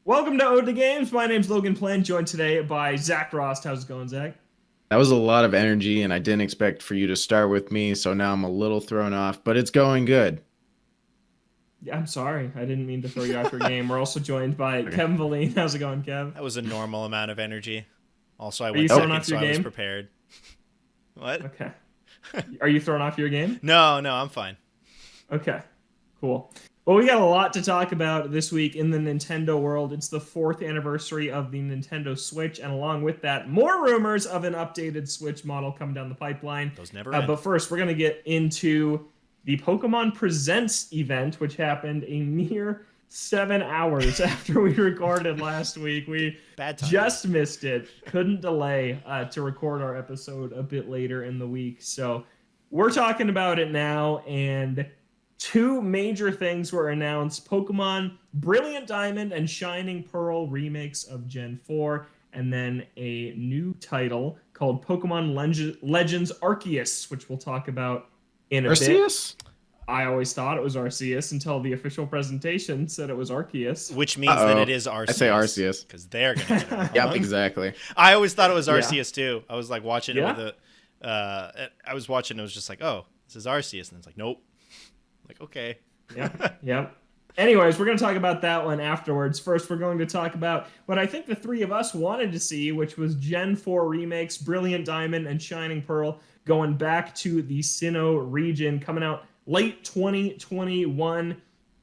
Welcome to Ode to Games. My name's Logan Plant, joined today by Zach Rost. How's it going, Zach? That was a lot of energy, and I didn't expect for you to start with me, so now I'm a little thrown off, but it's going good. Yeah, I'm sorry. I didn't mean to throw you off your game. We're also joined by Okay. Kevin Valine. How's it going, Kev? That was a normal amount of energy. Also, I Are you went thrown second, off so your I was game? prepared. What? Okay. Are you thrown off your game? No, I'm fine. Okay. Cool. Well, we got a lot to talk about this week in the Nintendo world. It's the 4th anniversary of the Nintendo Switch, and along with that, more rumors of an updated Switch model coming down the pipeline. Those never end. But first, we're going to get into the Pokemon Presents event, which happened a mere 7 hours after we recorded last week. We Bad time. just missed it. Couldn't delay to record our episode a bit later in the week. So we're talking about it now, and two major things were announced: Pokemon Brilliant Diamond and Shining Pearl remakes of Gen 4, and then a new title called Pokemon Legends Arceus, which we'll talk about in a bit. Arceus? I always thought it was Arceus until the official presentation said it was Arceus. Which means that it is Arceus. I say Arceus. Because they're going to get it wrong. Yep, exactly. I always thought it was Yeah. Arceus, too. I was like watching it with I was watching it, was just like, oh, this is Arceus. And it's like, nope. Like, okay. Yep. Anyways, we're going to talk about that one afterwards. First, we're going to talk about what I think the three of us wanted to see, which was Gen 4 remakes, Brilliant Diamond and Shining Pearl, going back to the Sinnoh region, coming out late 2021.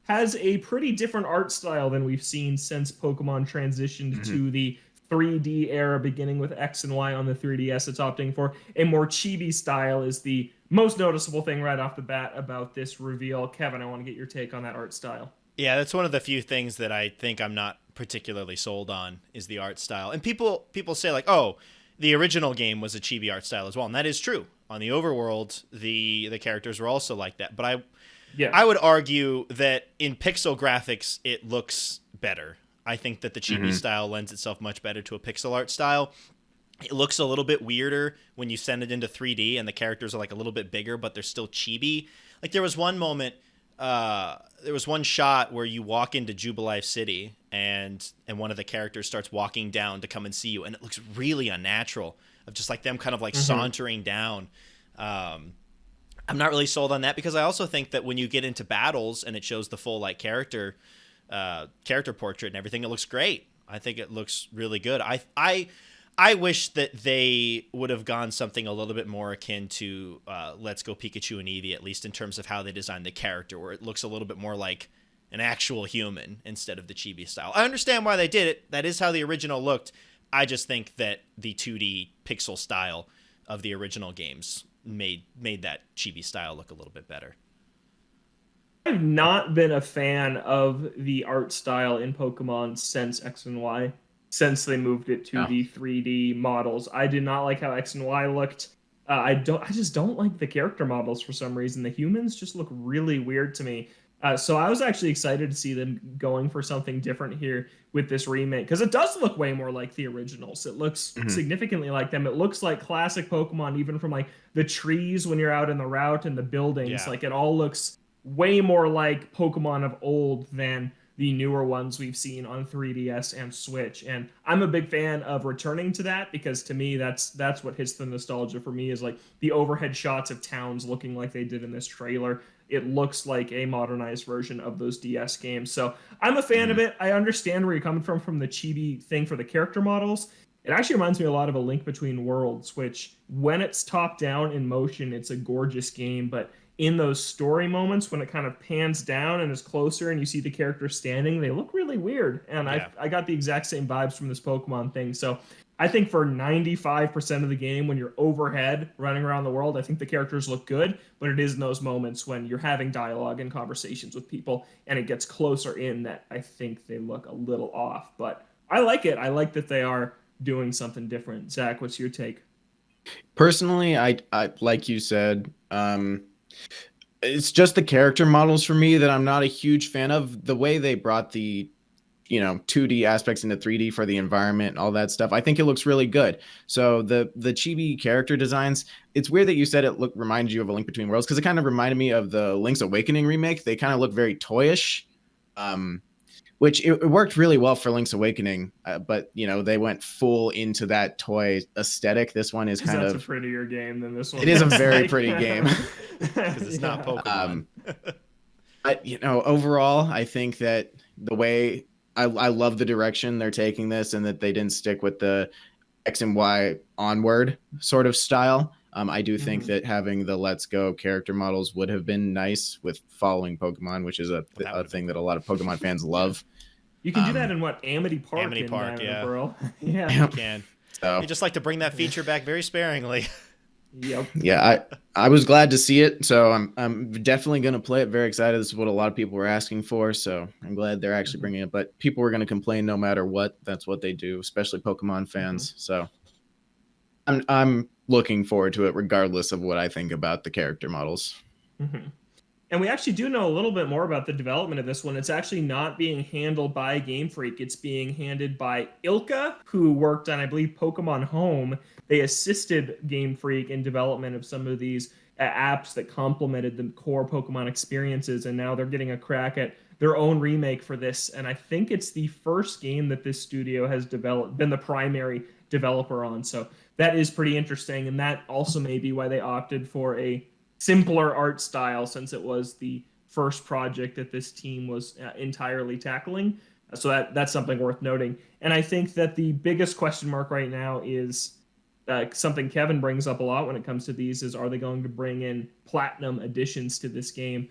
Has a pretty different art style than we've seen since Pokemon transitioned to the 3D era, beginning with X and Y on the 3DS. It's opting for a more chibi style is the most noticeable thing right off the bat about this reveal. Kevin, I want to get your take on that art style. Yeah, that's one of the few things that I think I'm not particularly sold on is the art style. And people say like, oh, the original game was a chibi art style as well, and that is true. On the overworld, the characters were also like that. But I would argue that in pixel graphics, it looks better. I think that the chibi style lends itself much better to a pixel art style. It looks a little bit weirder when you send it into 3D and the characters are like a little bit bigger, but they're still chibi. Like there was one moment, there was one shot where you walk into Jubilife City and one of the characters starts walking down to come and see you, and it looks really unnatural of just like them kind of like sauntering down. I'm not really sold on that because I also think that when you get into battles and it shows the full like character portrait and everything, it looks great. I think it looks really good. I wish that they would have gone something a little bit more akin to Let's Go Pikachu and Eevee, at least in terms of how they designed the character, where it looks a little bit more like an actual human instead of the chibi style. I understand why they did it. That is how the original looked. I just think that the 2D pixel style of the original games made that chibi style look a little bit better. I've not been a fan of the art style in Pokemon since X and Y, since they moved it to the 3D models. I did not like how X and Y looked. I just don't like the character models for some reason. The humans just look really weird to me. So I was actually excited to see them going for something different here with this remake, because it does look way more like the originals. It looks significantly like them. It looks like classic Pokemon, even from like the trees when you're out in the route and the buildings. Yeah. Like it all looks way more like Pokemon of old than the newer ones we've seen on 3DS and Switch. And I'm a big fan of returning to that, because to me that's what hits the nostalgia for me, is like the overhead shots of towns looking like they did in this trailer. It looks like a modernized version of those DS games. So I'm a fan of it. I understand where you're coming from the chibi thing for the character models. It actually reminds me a lot of A Link Between Worlds, which when it's top down in motion, it's a gorgeous game, but in those story moments when it kind of pans down and is closer and you see the character standing, they look really weird. And I got the exact same vibes from this Pokemon thing. So I think for 95% of the game, when you're overhead running around the world, I think the characters look good, but it is in those moments when you're having dialogue and conversations with people and it gets closer in that I think they look a little off. But I like it. I like that they are doing something different. Zach, what's your take? Personally, I like you said, it's just the character models for me that I'm not a huge fan of. The way they brought the 2D aspects into 3D for the environment and all that stuff, I think it looks really good. So the chibi character designs, it's weird that you said it reminds you of A Link Between Worlds, because it kind of reminded me of the Link's Awakening remake. They kind of look very toyish, which it worked really well for Link's Awakening, but they went full into that toy aesthetic. This one is kind that's of a prettier game than this one. It is a looks very like. pretty game. Because it's not Pokemon. Overall, I think that the way I love the direction they're taking this, and that they didn't stick with the X and Y onward sort of style. I do think that having the Let's Go character models would have been nice with following Pokemon, which is a thing that a lot of Pokemon fans love. You can do that in Amity Park? Amity Park, Diamond yeah. Pearl. Yeah, You can. So, You just like to bring that feature back very sparingly. Yep. Yeah, I was glad to see it, so I'm definitely going to play it. Very excited. This is what a lot of people were asking for, so I'm glad they're actually bringing it. But people were going to complain no matter what. That's what they do, especially Pokemon fans. So I'm looking forward to it, regardless of what I think about the character models. And we actually do know a little bit more about the development of this one. It's actually not being handled by Game Freak. It's being handled by Ilka, who worked on, I believe, Pokemon Home. They assisted Game Freak in development of some of these apps that complemented the core Pokemon experiences, and now they're getting a crack at their own remake for this. And I think it's the first game that this studio has been the primary developer on. So that is pretty interesting, and that also may be why they opted for a simpler art style, since it was the first project that this team was entirely tackling. So that's something worth noting. And I think that the biggest question mark right now is something Kevin brings up a lot when it comes to these is, are they going to bring in platinum additions to this game?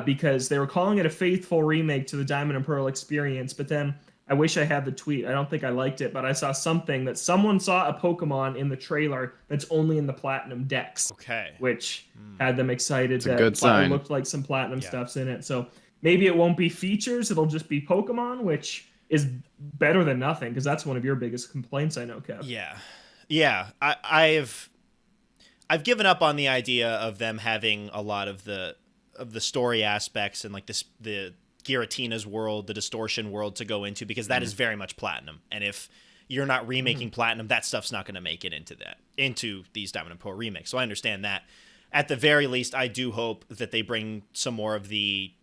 Because they were calling it a faithful remake to the Diamond and Pearl experience, but then I wish I had the tweet. I don't think I liked it, but I saw something that someone saw a Pokemon in the trailer that's only in the platinum decks. Okay. Which had them excited. It's a good sign. It looked like some platinum stuff's in it. So maybe it won't be features. It'll just be Pokemon, which is better than nothing, because that's one of your biggest complaints, I know, Kev. Yeah. I've given up on the idea of them having a lot of the story aspects and like the Giratina's world, the distortion world to go into, because that is very much platinum. And if you're not remaking platinum, that stuff's not going to make it into these Diamond and Pearl remakes. So I understand that. At the very least, I do hope that they bring some more of the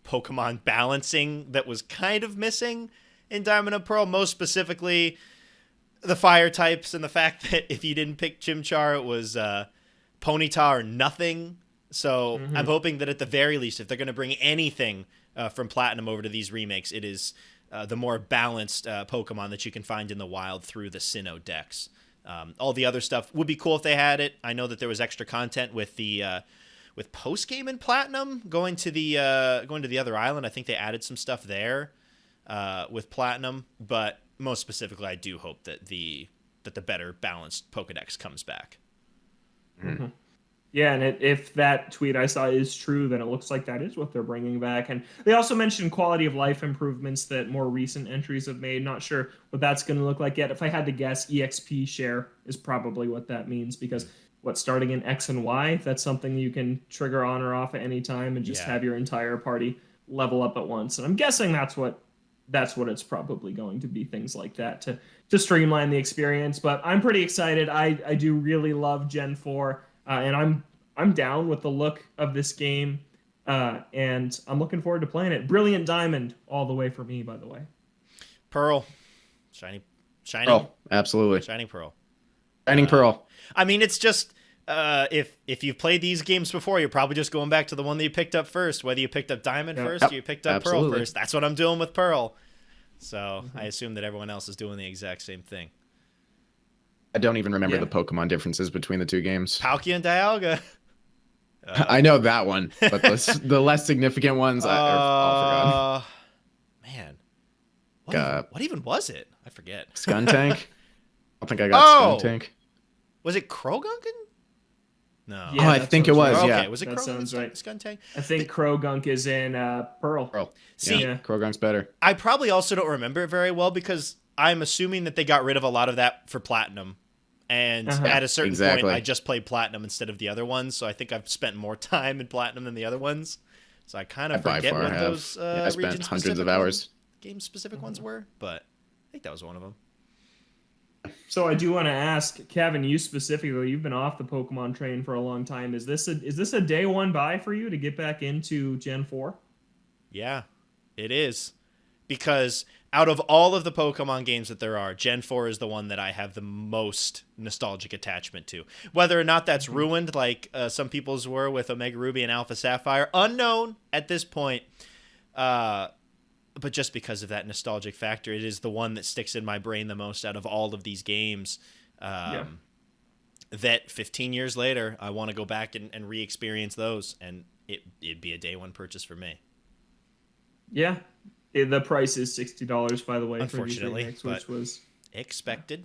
Pokemon balancing that was kind of missing in Diamond and Pearl, most specifically the fire types, and the fact that if you didn't pick Chimchar, it was Ponyta or nothing. So I'm hoping that at the very least, if they're going to bring anything from Platinum over to these remakes, it is the more balanced Pokemon that you can find in the wild through the Sinnoh decks. All the other stuff would be cool if they had it. I know that there was extra content with the with post game in Platinum going to the other island. I think they added some stuff there with Platinum, but most specifically, I do hope that the better balanced Pokedex comes back. Yeah, and if that tweet I saw is true, then it looks like that is what they're bringing back. And they also mentioned quality of life improvements that more recent entries have made. Not sure what that's going to look like yet. If I had to guess, EXP share is probably what that means, because starting in X and Y, that's something you can trigger on or off at any time and just have your entire party level up at once. And I'm guessing that's what it's probably going to be, things like that to streamline the experience. But I'm pretty excited. I do really love Gen 4. And I'm down with the look of this game, and I'm looking forward to playing it. Brilliant Diamond all the way for me, by the way. Pearl, shiny, Pearl, absolutely, shining Pearl, shining Pearl. I mean, it's just if you've played these games before, you're probably just going back to the one that you picked up first. Whether you picked up Diamond first or you picked up Pearl first, that's what I'm doing with Pearl. So I assume that everyone else is doing the exact same thing. I don't even remember the Pokemon differences between the two games. Palkia and Dialga. I know that one, but the less significant ones are all forgotten. Man, what even was it? I forget. Skuntank? I don't think I got Skuntank. Was it Krogunkin? No. Yeah, I think it was. Right. Yeah, okay. Was it Krogunkin? Sounds right. Skuntank? I think Krogunk is in Pearl. See, Krogunk's better. I probably also don't remember it very well, because I'm assuming that they got rid of a lot of that for Platinum. And at a certain point, I just played Platinum instead of the other ones. So I think I've spent more time in Platinum than the other ones. So I kind of forget what those I spent hundreds of hours. Game-specific ones were. But I think that was one of them. So I do want to ask, Kevin, you specifically, you've been off the Pokemon train for a long time. Is this a day one buy for you to get back into Gen 4? Yeah, it is. because out of all of the Pokemon games that there are, Gen 4 is the one that I have the most nostalgic attachment to. Whether or not that's ruined like some people's were with Omega Ruby and Alpha Sapphire, unknown at this point. But just because of that nostalgic factor, it is the one that sticks in my brain the most out of all of these games. That 15 years later, I want to go back and re-experience those, and it'd be a day one purchase for me. Yeah. The price is $60, by the way, unfortunately, for these remakes, which was expected.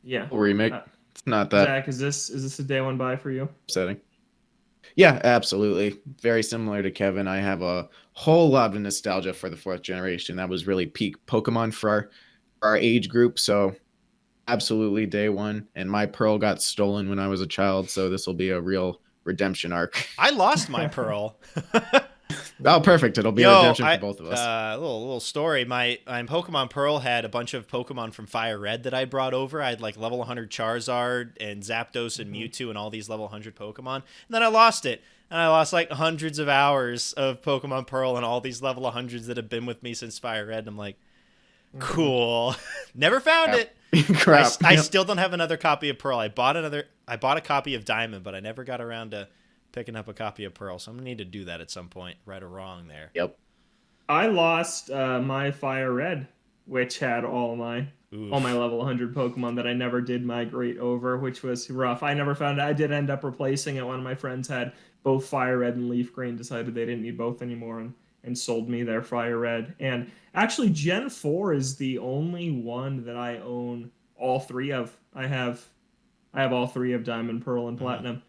Yeah. Remake. It's not that Zach, is this a day one buy for you? upsetting. Yeah, absolutely. Very similar to Kevin. I have a whole lot of nostalgia for the 4th generation. That was really peak Pokemon for our age group. So absolutely day one. And my Pearl got stolen when I was a child. So this will be a real redemption arc. I lost my Pearl. Oh, perfect. It'll be a redemption for both of us. Little story. My Pokemon Pearl had a bunch of Pokemon from Fire Red that I brought over. I had like level 100 Charizard and Zapdos and Mewtwo and all these level 100 Pokemon. And then I lost it. And I lost like hundreds of hours of Pokemon Pearl and all these level 100s that have been with me since Fire Red. And I'm like, cool. Never found it. Crap. I still don't have another copy of Pearl. I bought a copy of Diamond, but I never got around to picking up a copy of Pearl, so I'm gonna need to do that at some point, right or wrong there. Yep. I lost my Fire Red, which had all my level 100 Pokemon that I never did migrate over, which was rough. I never found it. I did end up replacing it. One of my friends had both Fire Red and Leaf Green, decided they didn't need both anymore, and sold me their Fire Red. And actually, Gen 4 is the only one that I own all three of. I have all three of Diamond, Pearl, and Platinum.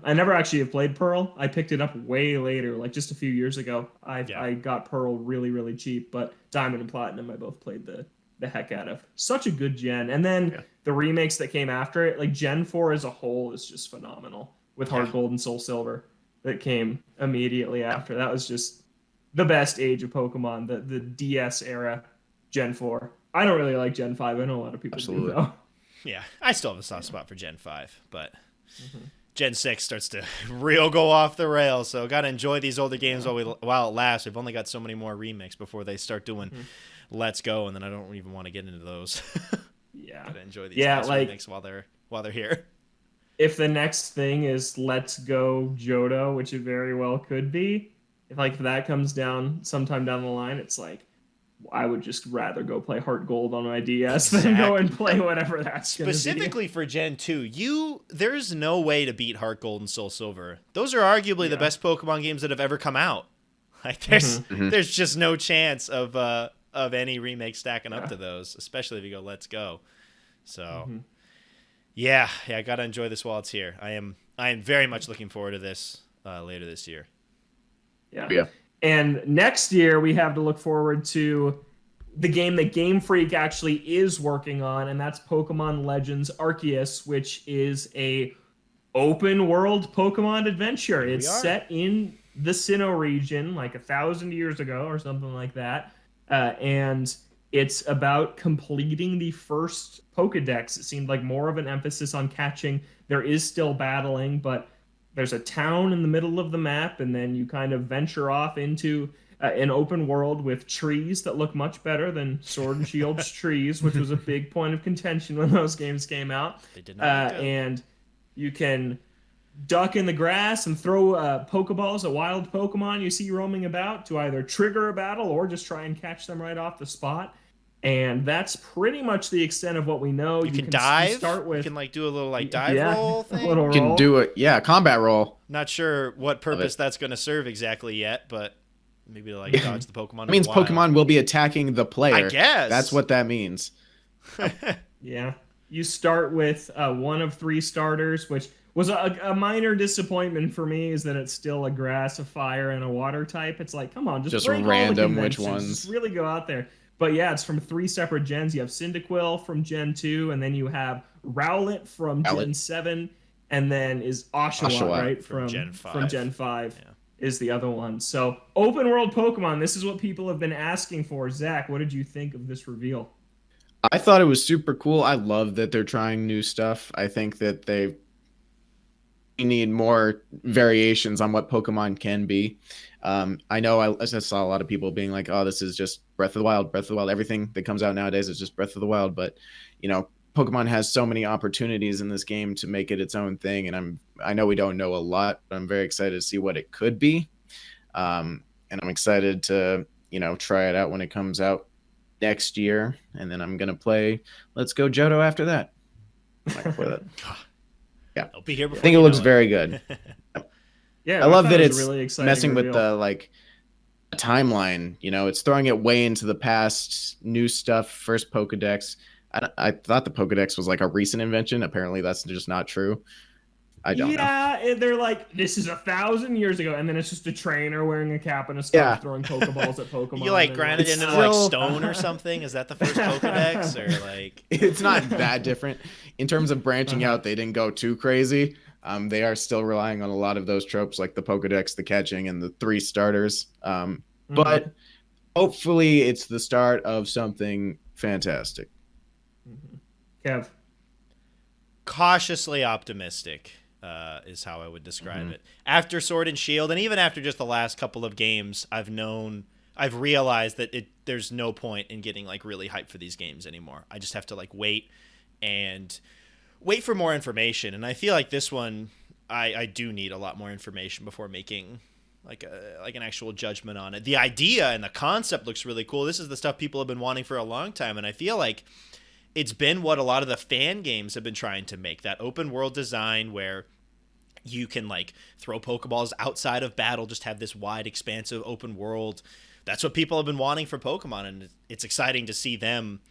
I never actually have played Pearl. I picked it up way later, like just a few years ago. I got Pearl really, really cheap, but Diamond and Platinum I both played the heck out of. Such a good gen. And then the remakes that came after it, like Gen 4 as a whole is just phenomenal with Heart Gold and Soul Silver that came immediately after. That was just the best age of Pokemon, the DS era, Gen 4. I don't really like Gen 5. I know a lot of people do, though. Yeah, I still have a soft spot for Gen 5, but Gen 6 starts to real go off the rails, so got to enjoy these older games while it lasts. We've only got so many more remakes before they start doing Let's Go, and then I don't even want to get into those. Got to enjoy these remakes while they're here. If the next thing is Let's Go Johto, which it very well could be, if that comes down sometime down the line, it's like, I would just rather go play Heart Gold on my DS than go and play whatever that's going to be. Specifically for Gen 2, there's no way to beat Heart Gold and Soul Silver. Those are arguably the best Pokemon games that have ever come out. Like there's just no chance of any remake stacking up to those, especially if you go Let's Go. So yeah, I got to enjoy this while it's here. I am very much looking forward to this later this year. Yeah. And next year, we have to look forward to the game that Game Freak actually is working on, and that's Pokemon Legends Arceus, which is a open world Pokemon adventure. It's set in the Sinnoh region, like 1,000 years ago or something like that, and it's about completing the first Pokedex. It seemed like more of an emphasis on catching. There is still battling, but there's a town in the middle of the map, and then you kind of venture off into an open world with trees that look much better than Sword and Shield's trees, which was a big point of contention when those games came out. They did not and you can duck in the grass and throw Pokeballs at wild Pokemon you see roaming about to either trigger a battle or just try and catch them right off the spot. And that's pretty much the extent of what we know. You can dive. You can do a little dive roll thing. You can do it. Yeah, combat roll. Not sure what purpose that's going to serve exactly yet, but maybe to dodge the Pokemon. It means Pokemon will be attacking the player. I guess that's what that means. Yeah, you start with one of 3 starters, which was a minor disappointment for me. Is that it's still a grass, a fire, and a water type? It's like, come on, just break random all the which ones. Just really go out there. But yeah, it's from 3 separate gens. You have Cyndaquil from Gen 2, and then you have Rowlet from Gen 7, and then is Oshawott, right? From Gen 5. From Gen 5 is the other one. So, open world Pokemon, this is what people have been asking for. Zach, what did you think of this reveal? I thought it was super cool. I love that they're trying new stuff. I think that they need more variations on what Pokemon can be. I know I saw a lot of people being like, oh, this is just Breath of the Wild, Breath of the Wild. Everything that comes out nowadays is just Breath of the Wild. But Pokemon has so many opportunities in this game to make it its own thing, and I know we don't know a lot, but I'm very excited to see what it could be. And I'm excited to try it out when it comes out next year, and then I'm gonna play Let's Go Johto after that. I can play that. Yeah, I'll be here before I think it looks very good. Yeah, I love that it was it's a really exciting messing with reveal. the timeline. It's throwing it way into the past, new stuff. First Pokedex. I thought the Pokedex was like a recent invention. Apparently, that's just not true. I don't know. Yeah, they're like, this is 1,000 years ago, and then it's just a trainer wearing a cap and a scarf Yeah. throwing Pokeballs at Pokemon. You like and, ground it It's into still- like stone or something? Is that the first Pokedex or like? It's not that different in terms of branching out. They didn't go too crazy. They are still relying on a lot of those tropes, like the Pokedex, the catching, and the 3 starters. But hopefully, it's the start of something fantastic. Kev. Cautiously optimistic is how I would describe it. After Sword and Shield, and even after just the last couple of games, I've realized that there's no point in getting like really hyped for these games anymore. I just have to like wait for more information. And I feel like this one, I do need a lot more information before making like an actual judgment on it. The idea and the concept looks really cool. This is the stuff people have been wanting for a long time, and I feel like it's been what a lot of the fan games have been trying to make, that open world design where you can like throw Pokeballs outside of battle, just have this wide, expansive open world. That's what people have been wanting for Pokemon, and it's exciting to see them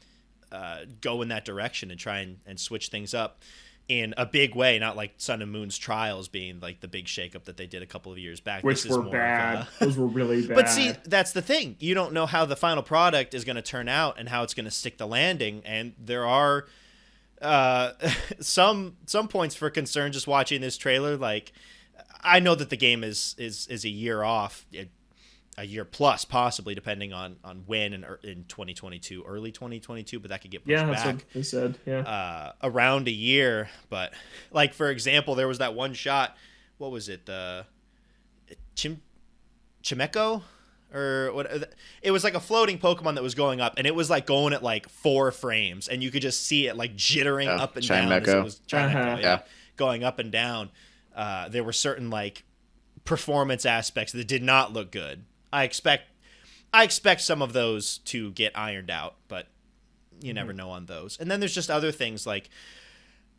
go in that direction and try and switch things up in a big way, not like Sun and Moon's Trials being like the big shakeup that they did a couple of years back. Which were bad. Those were really bad. But see, that's the thing. You don't know how the final product is going to turn out and how it's going to stick the landing. And there are some points for concern just watching this trailer. Like, I know that the game is a year off, a year plus possibly, depending on when in 2022, early 2022, but that could get pushed that's back. what they said. Yeah. Around a year. But like, for example, there was that one shot. What was it? The Chimeco? Or what? It was like a floating Pokemon that was going up, and it was like going at like 4 frames, and you could just see it like jittering up and down as it was going up and down. There were certain like performance aspects that did not look good. I expect some of those to get ironed out, but you never know on those. And then there's just other things like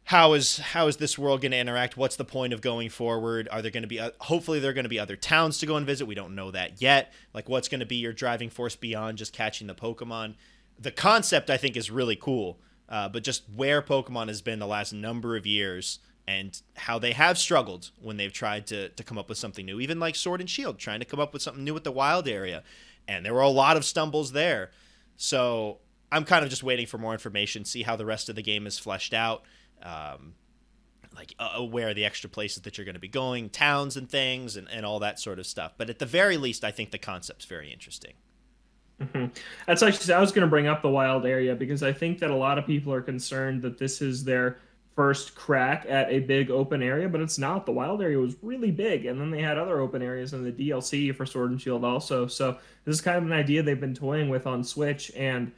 how is this world going to interact? What's the point of going forward? Are there going to be hopefully there are going to be other towns to go and visit? We don't know that yet. Like, what's going to be your driving force beyond just catching the Pokemon? The concept I think is really cool, but just where Pokemon has been the last number of years and how they have struggled when they've tried to come up with something new, even like Sword and Shield, trying to come up with something new with the wild area. And there were a lot of stumbles there. So I'm kind of just waiting for more information, see how the rest of the game is fleshed out, where are the extra places that you're going to be going, towns and things, and all that sort of stuff. But at the very least, I think the concept's very interesting. That's actually, I was going to bring up the wild area because I think that a lot of people are concerned that this is their first crack at a big open area, but it's not. The wild area was really big, and then they had other open areas in the DLC for Sword and Shield also. So this is kind of an idea they've been toying with on Switch, and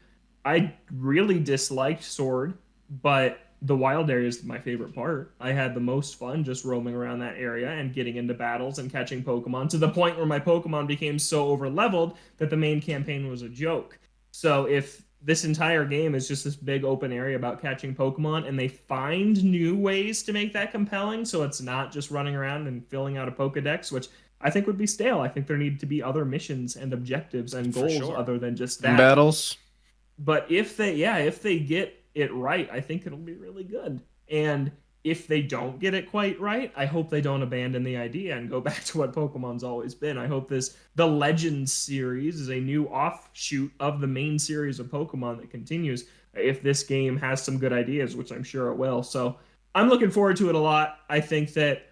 I really disliked Sword, but the wild area is my favorite part. I had the most fun just roaming around that area and getting into battles and catching Pokemon, to the point where my Pokemon became so over-leveled that the main campaign was a joke. So if this entire game is just this big open area about catching Pokemon, and they find new ways to make that compelling, so it's not just running around and filling out a Pokedex, which I think would be stale. I think there need to be other missions and objectives and goals other than just that. Battles. But if they get it right, I think it'll be really good. And if they don't get it quite right, I hope they don't abandon the idea and go back to what Pokemon's always been. I hope the Legends series is a new offshoot of the main series of Pokemon that continues if this game has some good ideas, which I'm sure it will. So I'm looking forward to it a lot. I think that,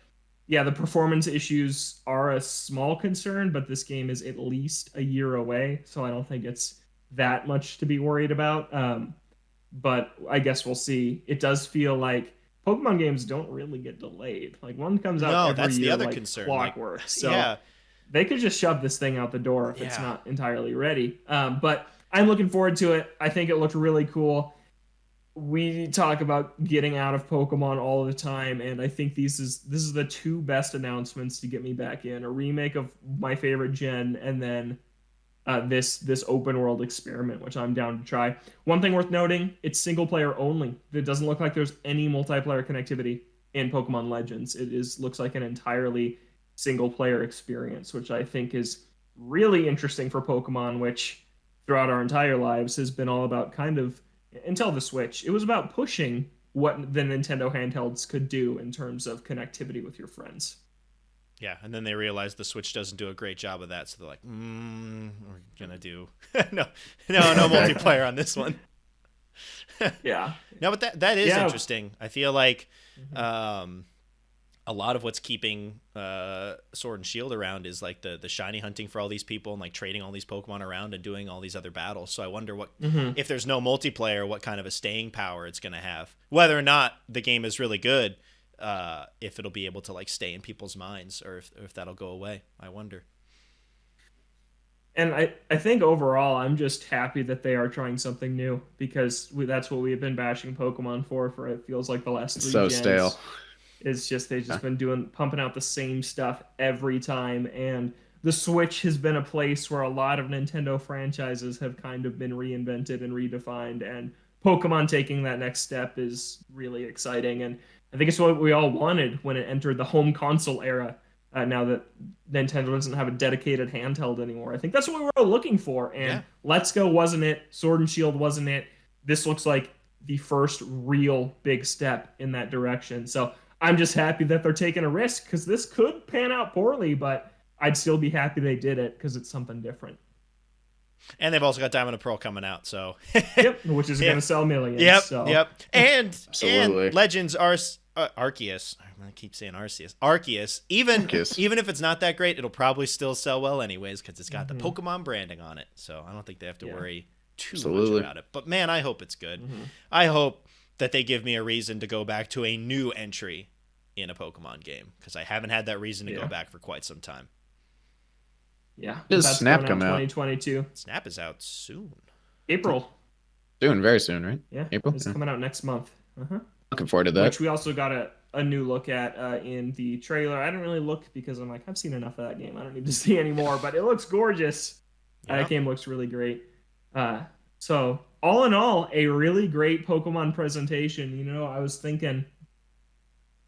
the performance issues are a small concern, but this game is at least a year away, so I don't think it's that much to be worried about. But I guess we'll see. It does feel like Pokemon games don't really get delayed. Like, one comes out every year, the other like concern. clockwork. So they could just shove this thing out the door if it's not entirely ready. But I'm looking forward to it. I think it looked really cool. We talk about getting out of Pokemon all the time, and I think this is the two best announcements to get me back in: a remake of my favorite gen, and then this open world experiment, which I'm down to try. One thing worth noting: it's single player only. It doesn't look like there's any multiplayer connectivity in Pokemon Legends. It is looks like an entirely single player experience, which I think is really interesting for Pokemon, which throughout our entire lives has been all about kind of until the Switch. It was about pushing what the Nintendo handhelds could do in terms of connectivity with your friends. Yeah, and then they realized the Switch doesn't do a great job of that, so they're like, we're gonna do no multiplayer on this one. Yeah. No, but that is interesting. I feel like a lot of what's keeping Sword and Shield around is like the shiny hunting for all these people and like trading all these Pokemon around and doing all these other battles. So I wonder what if there's no multiplayer, what kind of a staying power it's going to have. Whether or not the game is really good, if it'll be able to like stay in people's minds, or if that'll go away. I wonder. And I think overall, I'm just happy that they are trying something new, because that's what we've been bashing Pokemon for it feels like the last 3 gens. Stale. It's just they've just been pumping out the same stuff every time, and the Switch has been a place where a lot of Nintendo franchises have kind of been reinvented and redefined, and Pokemon taking that next step is really exciting, and I think it's what we all wanted when it entered the home console era. Now that Nintendo doesn't have a dedicated handheld anymore, I think that's what we were all looking for. And Let's Go wasn't it. Sword and Shield wasn't it. This looks like the first real big step in that direction. So I'm just happy that they're taking a risk, because this could pan out poorly, but I'd still be happy they did it because it's something different. And they've also got Diamond and Pearl coming out, so yep, which is going to sell millions. Yep, so. yep. And Legends Arceus. I keep saying Arceus. Arceus. Even if it's not that great, it'll probably still sell well anyways, because it's got the Pokemon branding on it. So I don't think they have to worry too much about it. But man, I hope it's good. I hope that they give me a reason to go back to a new entry in a Pokemon game, because I haven't had that reason to go back for quite some time. Yeah. Does Snap come out? 2022. Snap is out soon. April. Soon, very soon, right? Yeah. April. It's coming out next month. Looking forward to that. Which we also got a new look at in the trailer. I didn't really look because I'm like, I've seen enough of that game. I don't need to see any more, but it looks gorgeous. Yeah. That game looks really great. So all in all, a really great Pokemon presentation. You know, I was thinking,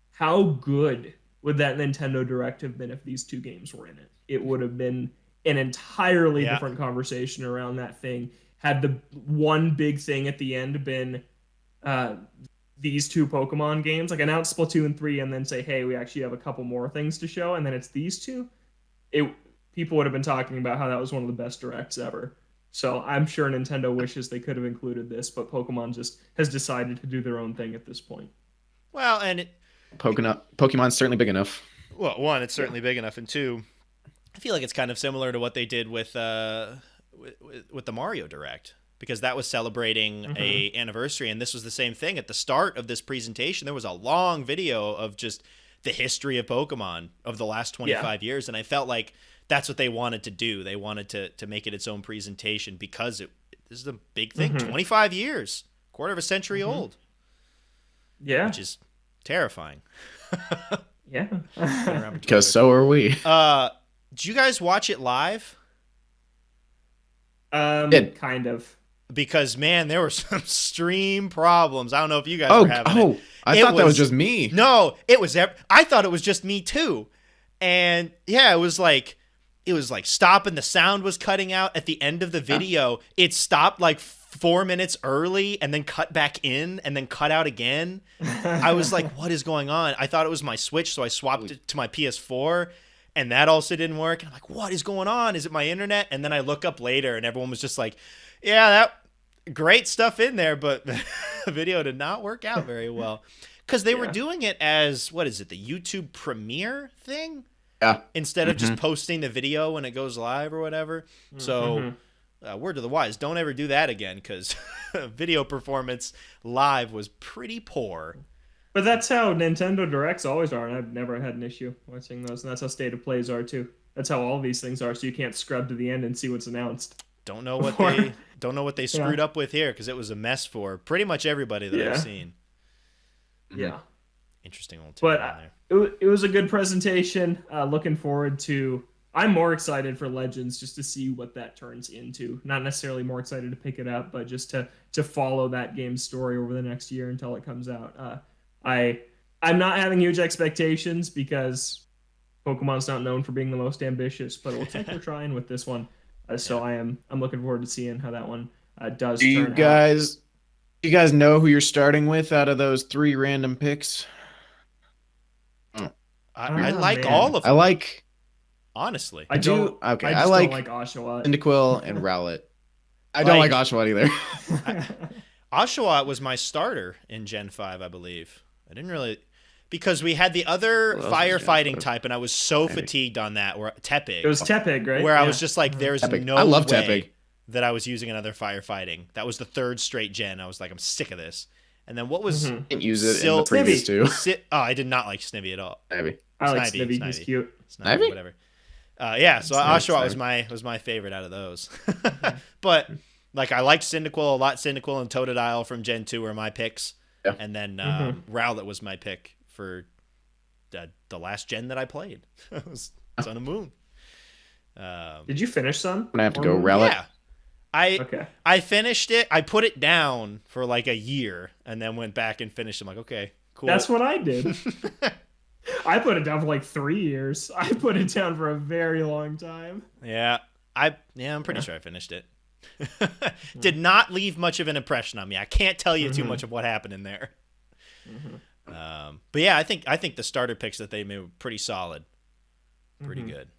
how good would that Nintendo Direct have been if these two games were in it? It would have been an entirely different conversation around that thing. Had the one big thing at the end been these two Pokemon games, like announce Splatoon 3 and then say, hey, we actually have a couple more things to show, and then it's these two, people would have been talking about how that was one of the best directs ever. So I'm sure Nintendo wishes they could have included this, but Pokemon just has decided to do their own thing at this point. Well, and Pokemon's certainly big enough. Well, one, it's certainly big enough, and two, I feel like it's kind of similar to what they did with the Mario Direct, because that was celebrating a anniversary, and this was the same thing. At the start of this presentation, there was a long video of just the history of Pokemon of the last 25 years, and I felt like that's what they wanted to do. They wanted to make it its own presentation, because this is a big thing. 25 years, quarter of a century old. Yeah. Which is terrifying. Yeah. Because so are we. Did you guys watch it live? Kind of. Because, man, there were some stream problems. I don't know if you guys were having it. I thought that was just me. No, it was. I thought it was just me too. And yeah, it was like stopping. The sound was cutting out at the end of the video. It stopped like 4 minutes early and then cut back in and then cut out again. I was like, what is going on? I thought it was my Switch, so I swapped it to my PS4. And that also didn't work. And I'm like, what is going on? Is it my internet? And then I look up later and everyone was just like, yeah, that great stuff in there, but the video did not work out very well. Because they were doing it as, what is it, the YouTube premiere thing? Yeah. Instead of just posting the video when it goes live or whatever. So, word to the wise, don't ever do that again, because video performance live was pretty poor. But that's how Nintendo Directs always are, and I've never had an issue watching those. And that's how State of Plays are, too. That's how all these things are, so you can't scrub to the end and see what's announced. Don't know what they screwed up with here, because it was a mess for pretty much everybody that I've seen. Yeah. Interesting little But there. it was a good presentation. Looking forward to. I'm more excited for Legends just to see what that turns into. Not necessarily more excited to pick it up, but just to follow that game's story over the next year until it comes out. I'm not having huge expectations because Pokemon's not known for being the most ambitious, but it looks like we're trying with this one. So I'm looking forward to seeing how that one does. Do you guys know who you're starting with out of those 3 random picks? I like all of them. I like. Honestly, I do. Okay, I just don't like Oshawott, Cyndaquil, and Rowlet. I don't like Oshawott either. Oshawott was my starter in Gen 5, I believe. I didn't really, because we had the other firefighting type, and I was so fatigued on that. Or Tepig. It was Tepig, right? Where I was just like, there's no I love way Tepig. that I was using another firefighting. That was the 3rd straight gen. I was like, I'm sick of this. And then what was? Didn't use it in the previous 2. I did not like Snivy at all. Snivy. I like Snivy. He's cute. Snivy, whatever. Yeah, so Oshawott was my favorite out of those. But like, I liked Cyndaquil a lot. Cyndaquil and Totodile from Gen 2 were my picks. Yeah. And then Rowlet was my pick for the last gen that I played. It was Sun and Moon. Did you finish Sun? I have to go Rowlet. Yeah. I finished it. I put it down for like a year and then went back and finished. I'm like, okay, cool. That's what I did. I put it down for like 3 years. I put it down for a very long time. Yeah. I'm pretty sure I finished it. Did not leave much of an impression on me. I can't tell you too much of what happened in there. But yeah, I think the starter picks that they made were pretty solid. Pretty good.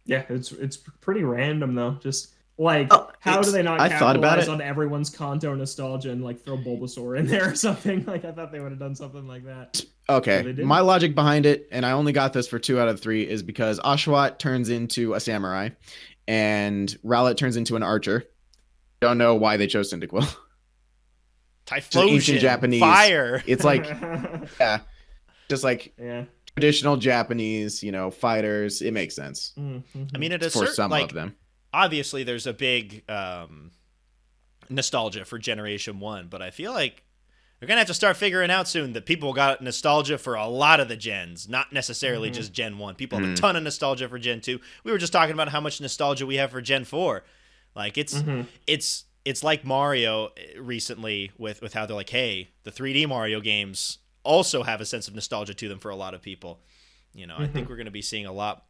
Yeah, it's pretty random though. Just like, how do they not capitalize on everyone's Kanto nostalgia and like throw Bulbasaur in there or something? Like, I thought they would have done something like that. Okay, my logic behind it, and I only got this for 2 out of 3, is because Oshawott turns into a samurai, and Rowlet turns into an archer. Don't know why they chose Cyndaquil. Typhlosion, ancient Japanese fire. It's like, just like traditional Japanese, fighters. It makes sense. I mean, it is for some of them. Obviously, there's a big nostalgia for Generation 1, but I feel like they're going to have to start figuring out soon that people got nostalgia for a lot of the gens, not necessarily just Gen 1. People have a ton of nostalgia for Gen 2. We were just talking about how much nostalgia we have for Gen 4. Like, it's like Mario recently with how they're like, hey, the 3D Mario games also have a sense of nostalgia to them for a lot of people. I think we're going to be seeing a lot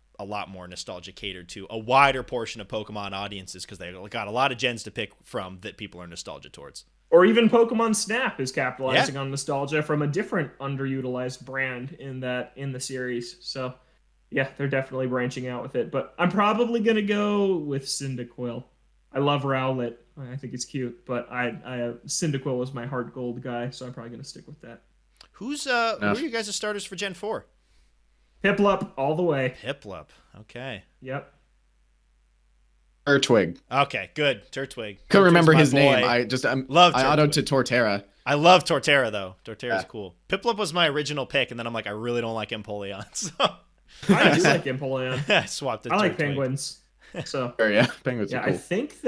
more nostalgia catered to a wider portion of Pokemon audiences, because they got a lot of gens to pick from that people are nostalgia towards. Or even Pokemon Snap is capitalizing on nostalgia from a different underutilized brand in the series. So, yeah, they're definitely branching out with it. But I'm probably gonna go with Cyndaquil. I love Rowlet. I think it's cute, but Cyndaquil was my heart gold guy, so I'm probably gonna stick with that. Who are you guys' starters for Gen 4? Piplup all the way. Piplup. Okay. Yep. Turtwig. Okay, good. Turtwig. Couldn't remember his name. I autoed to Torterra. I love Torterra though. Torterra's cool. Piplup was my original pick, and then I'm like, I really don't like Empoleon. So I do like Empoleon. I swapped it. I like penguins. So penguins are I cool. think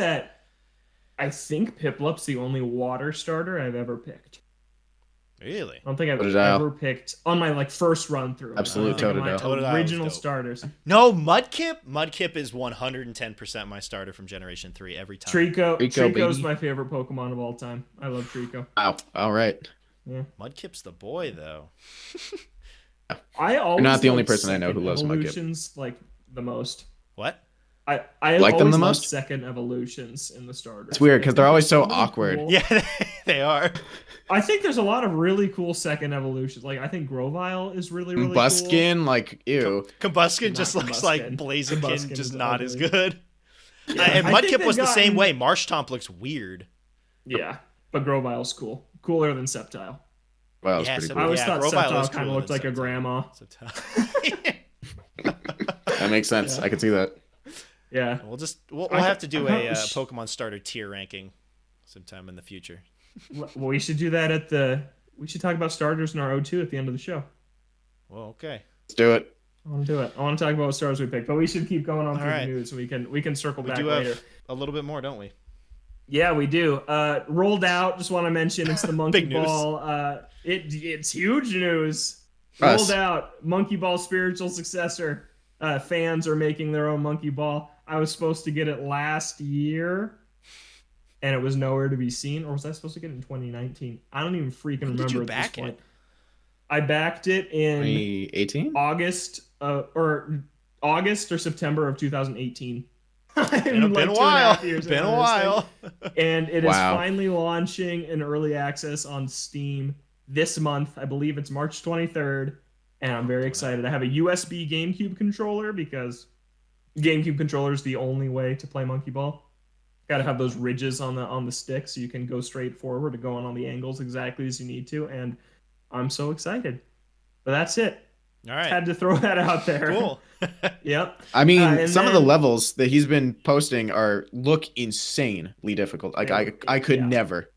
Piplup's the only water starter I've ever picked. Really? I don't think I've ever picked on my first run through. Absolute Totodile. Original starters. No, Mudkip. Mudkip is 110% my starter from Generation 3 every time. Trico's my favorite Pokemon of all time. I love Trico. Wow. All right. Yeah. Mudkip's the boy though. You're not the only person I know who loves Mudkip. Evolutions like the most. What? I like them the love most. Second evolutions in the starters. It's weird because they're always so awkward. Cool. Yeah, they are. I think there's a lot of really cool second evolutions. Like, I think Grovyle is really cool. Combuskin, like, ew. Combuskin just looks like Blaziken, just not as good. Yeah. And Mudkip was the same way. Marshtomp looks weird. Yeah, but Grovyle's cool. Cooler than Sceptile. Wow, that's pretty cool. I always thought Sceptile kind of looked like a grandma. That makes sense. I can see that. Yeah. We'll have to do a Pokemon starter tier ranking sometime in the future. Well, we should do that we should talk about starters in our O2 at the end of the show. Well, okay. Let's do it. I want to do it. I want to talk about what stars we picked, but we should keep going on All through right. the news. We can circle We back do later. have a little bit more, don't we? Yeah, we do. Rolled out. Just want to mention it's the Monkey Big news. Ball. It's huge news. Us. Rolled out. Monkey Ball spiritual successor. Fans are making their own Monkey Ball. I was supposed to get it last year, and it was nowhere to be seen. Or was I supposed to get it in 2019? I don't even freaking remember. Did you at this back point. it? I backed it in 2018? August or September of 2018. Been a while. Been a while. And it is Wow. finally launching in early access on Steam this month. I believe it's March 23rd, and I'm very excited. I have a USB GameCube controller because GameCube controller is the only way to play Monkey Ball. Got to have those ridges on the stick so you can go straight forward to go on the angles exactly as you need to, and I'm so excited. But that's it. All right. Had to throw that out there. Cool. Yep. I mean, and some of the then- levels that he's been posting look insanely difficult. Like I could Yeah. never.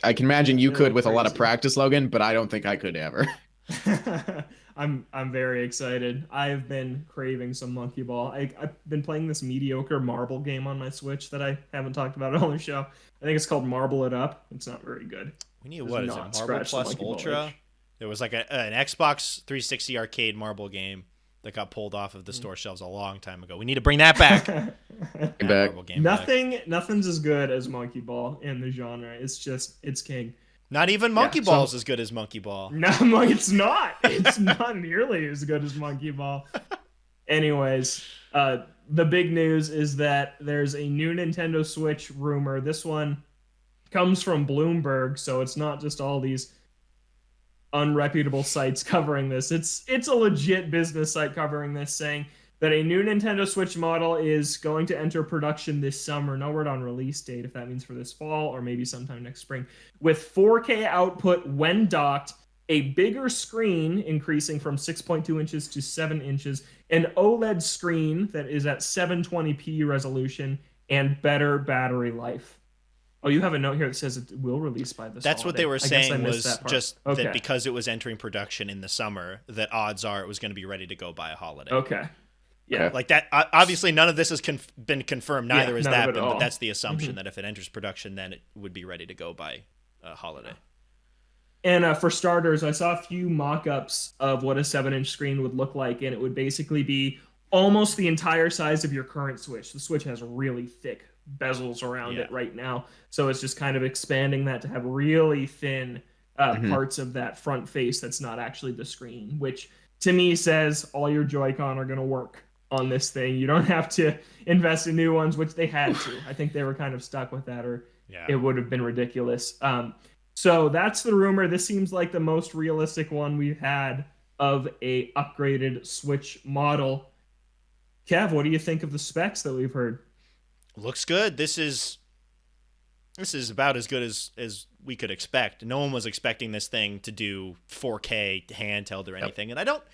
I can imagine you They could look with a lot of crazy. practice, Logan, but I don't think I could ever. I'm very excited. I've been craving some Monkey Ball. I've been playing this mediocre marble game on my Switch that I haven't talked about on the show. I think it's called Marble It Up. It's not very good. We need Does what is it? not Marble scratch the Plus Monkey Ball Ultra. itch. There was like an Xbox 360 arcade marble game that got pulled off Mm. of the store shelves a long time ago. We need to bring that back. That Back. marble game back. Nothing's as good as Monkey Ball in the genre. It's king. Not even Monkey Yeah, so- Ball's as good as Monkey Ball. No, it's not. It's not nearly as good as Monkey Ball. Anyways, the big news is that there's a new Nintendo Switch rumor. This one comes from Bloomberg, so it's not just all these unreputable sites covering this. It's a legit business site covering this, saying that a new Nintendo Switch model is going to enter production this summer. No word on release date, if that means for this fall or maybe sometime next spring. With 4K output when docked, a bigger screen increasing from 6.2 inches to 7 inches, an OLED screen that is at 720p resolution, and better battery life. Oh, you have a note here that says it will release by this That's what holiday. they were I guess I saying missed was that part. just Okay. that because it was entering production in the summer, that odds are it was going to be ready to go by a holiday. Okay. Yeah. Okay. Like that. Obviously, none of this has been confirmed. Neither Yeah, has none that of it been. at But all. that's the assumption Mhm. that if it enters production, then it would be ready to go by a holiday. And for starters, I saw a few mock-ups of what a 7-inch screen would look like, and it would basically be almost the entire size of your current Switch. The Switch has really thick bezels around it right now, so it's just kind of expanding that to have really thin parts of that front face that's not actually the screen, which to me says all your Joy-Con are going to work on this thing. You don't have to invest in new ones, which they had to. I think they were kind of stuck with that, or Yeah. it would have been ridiculous. So that's the rumor. This seems like the most realistic one we've had of a upgraded Switch model. Kev, what do you think of the specs that we've heard? Looks good. This is about as good as we could expect. No one was expecting this thing to do 4K handheld or anything, and I don't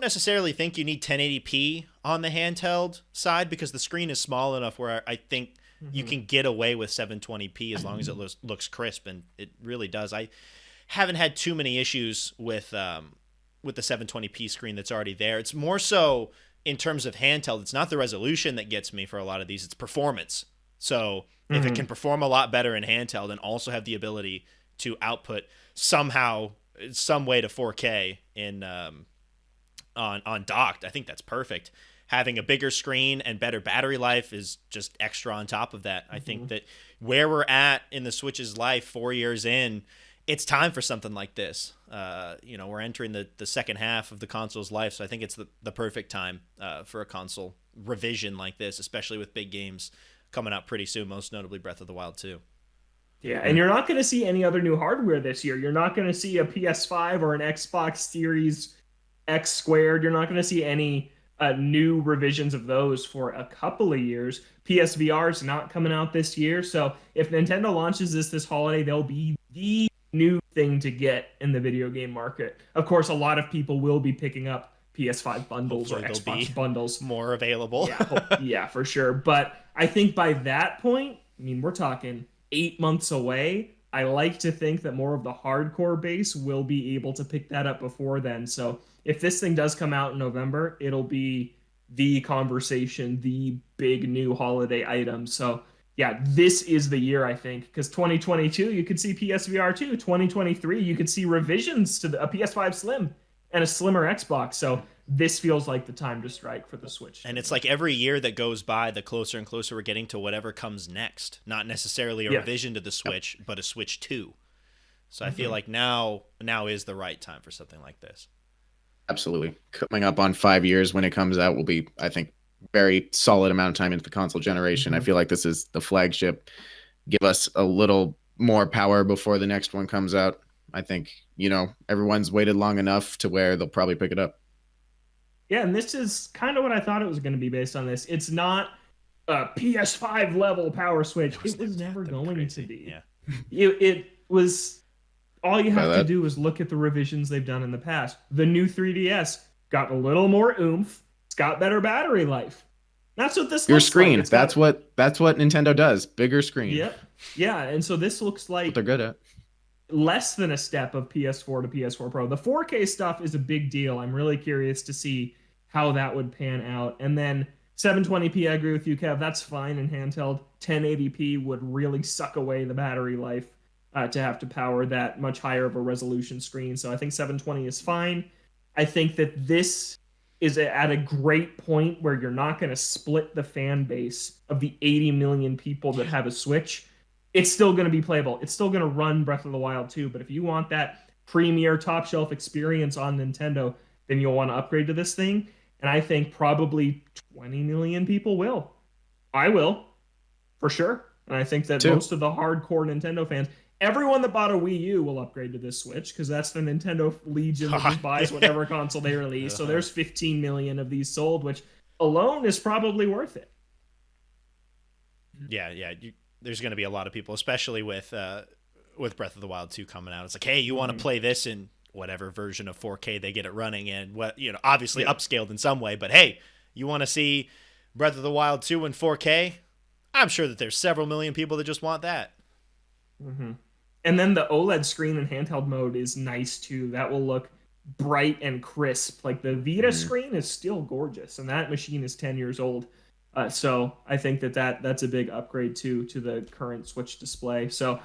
necessarily think you need 1080p on the handheld side because the screen is small enough where I think you can get away with 720p as long as it looks crisp, and it really does. I haven't had too many issues with the 720p screen that's already there. It's more so in terms of handheld. It's not the resolution that gets me for a lot of these. It's performance. So if it can perform a lot better in handheld and also have the ability to output somehow, some way to 4K in on docked, I think that's perfect. Having a bigger screen and better battery life is just extra on top of that. I think that where we're at in the Switch's life 4 years in, it's time for something like this. We're entering the second half of the console's life, so I think it's the perfect time for a console revision like this, especially with big games coming out pretty soon, most notably Breath of the Wild 2. Yeah, and you're not going to see any other new hardware this year. You're not going to see a PS5 or an Xbox Series X squared. You're not going to see any new revisions of those for a couple of years. PSVR is not coming out this year, so if Nintendo launches this holiday, they'll be the new thing to get in the video game market. Of course, a lot of people will be picking up PS5 bundles Hopefully or they'll be Xbox bundles. More available. Yeah, for sure. But I think by that point, I mean, we're talking 8 months away. I like to think that more of the hardcore base will be able to pick that up before then. So if this thing does come out in November, it'll be the conversation, the big new holiday item. So yeah, this is the year I think, because 2022 you could see PSVR 2, 2023 you could see revisions to a PS5 Slim and a slimmer Xbox. So this feels like the time to strike for the Switch. And it's like every year that goes by, the closer and closer we're getting to whatever comes next. Not necessarily a revision to the Switch, but a Switch 2. So I feel like now is the right time for something like this. Absolutely. Coming up on 5 years when it comes out will be, I think, very solid amount of time into the console generation. I feel like this is the flagship. Give us a little more power before the next one comes out. I think, everyone's waited long enough to where they'll probably pick it up. Yeah, and this is kind of what I thought it was going to be based on this. It's not a PS5 level power switch. It was never going to be. Yeah. It was, all you have to do is look at the revisions they've done in the past. The new 3DS got a little more oomph. It's got better battery life. That's what this Bigger looks screen. like. That's what Nintendo does. Bigger screen. Yep. Yeah, and so this looks like What they're good at. less than a step of PS4 to PS4 Pro. The 4K stuff is a big deal. I'm really curious to see how that would pan out. And then 720p, I agree with you, Kev. That's fine in handheld. 1080p would really suck away the battery life to have to power that much higher of a resolution screen. So I think 720 is fine. I think that this is at a great point where you're not going to split the fan base of the 80 million people that have a Switch. It's still going to be playable. It's still going to run Breath of the Wild 2. But if you want that premier top shelf experience on Nintendo, then you'll want to upgrade to this thing. And I think probably 20 million people will. I will, for sure. And I think that most of the hardcore Nintendo fans, everyone that bought a Wii U will upgrade to this Switch, because that's the Nintendo Legion that just buys whatever console they release. So there's 15 million of these sold, which alone is probably worth it. Yeah. There's going to be a lot of people, especially with Breath of the Wild 2 coming out. It's like, hey, you want to play this in whatever version of 4K they get it running in, obviously upscaled in some way, but hey, you want to see Breath of the Wild 2 in 4K? I'm sure that there's several million people that just want that. And then the OLED screen in handheld mode is nice too. That will look bright and crisp. Like the Vita screen is still gorgeous, and that machine is 10 years old. So I think that's a big upgrade to the current Switch display. So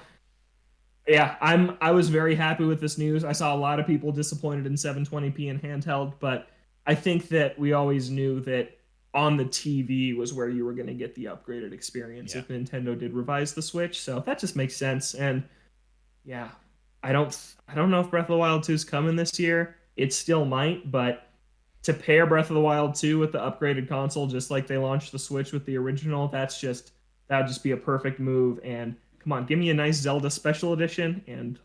yeah, I was very happy with this news. I saw a lot of people disappointed in 720p in handheld, but I think that we always knew that on the TV was where you were going to get the upgraded experience if Nintendo did revise the Switch. So that just makes sense. And yeah, I don't know if Breath of the Wild 2 is coming this year. It still might, but to pair Breath of the Wild 2 with the upgraded console, just like they launched the Switch with the original, that'd just be a perfect move. And come on, give me a nice Zelda Special Edition, and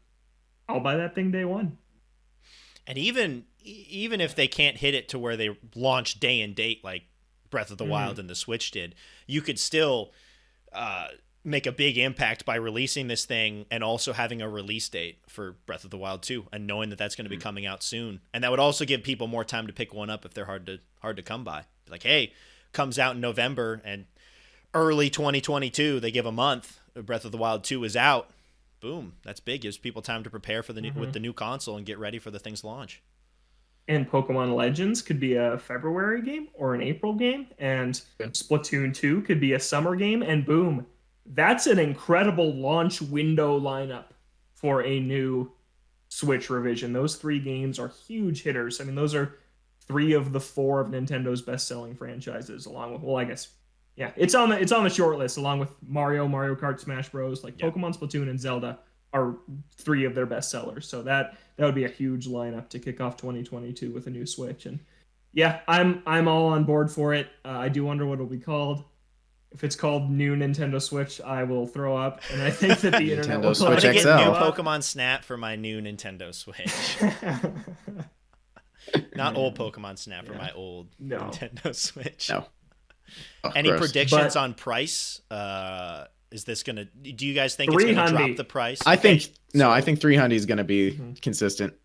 I'll buy that thing day one. And even if they can't hit it to where they launch day and date like Breath of the Wild and the Switch did, you could still make a big impact by releasing this thing and also having a release date for Breath of the Wild 2 and knowing that that's going to be coming out soon. And that would also give people more time to pick one up if they're hard to come by. Like, hey, comes out in November and early 2022, they give a month, Breath of the Wild 2 is out. Boom, that's big. Gives people time to prepare for with the new console and get ready for the thing's launch. And Pokemon Legends could be a February game or an April game, and Splatoon 2 could be a summer game, and boom, that's an incredible launch window lineup for a new Switch revision. Those three games are huge hitters. I mean, those are 3 of the 4 of Nintendo's best-selling franchises, along with, well, I guess, yeah, it's on the short list, along with Mario Kart, Smash Bros. Like Pokemon, Splatoon, and Zelda are 3 of their best sellers. So that would be a huge lineup to kick off 2022 with a new Switch. And yeah, I'm all on board for it. I do wonder what it'll be called. If it's called New Nintendo Switch, I will throw up. And I think that the internet will Switch get XL. new Pokemon Snap for my new Nintendo Switch. Not old Pokemon Snap for my old Nintendo Switch. No. Oh, Any gross. predictions on price? Is this gonna? Do you guys think it's gonna drop the price? I think 300 is gonna be consistent.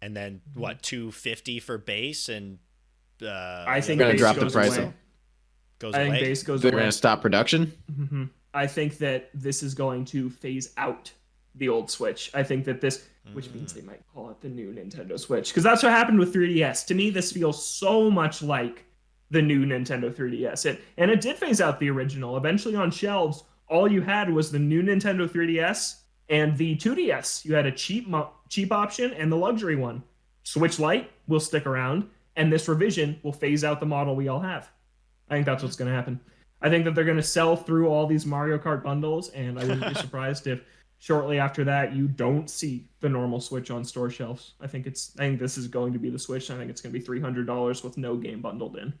And then what? 250 for base, and I think they're gonna base drop the goes price. away. Goes I away. think base goes They're away. gonna stop production. I think that this is going to phase out the old Switch. I think that this, which means they might call it the new Nintendo Switch, because that's what happened with 3DS. To me, this feels so much like the new Nintendo 3DS. And it did phase out the original. Eventually on shelves, all you had was the new Nintendo 3DS and the 2DS. You had a cheap option and the luxury one. Switch Lite will stick around, and this revision will phase out the model we all have. I think that's what's going to happen. I think that they're going to sell through all these Mario Kart bundles, and I wouldn't be surprised if shortly after that you don't see the normal Switch on store shelves. I think this is going to be the Switch. I think it's going to be $300 with no game bundled in.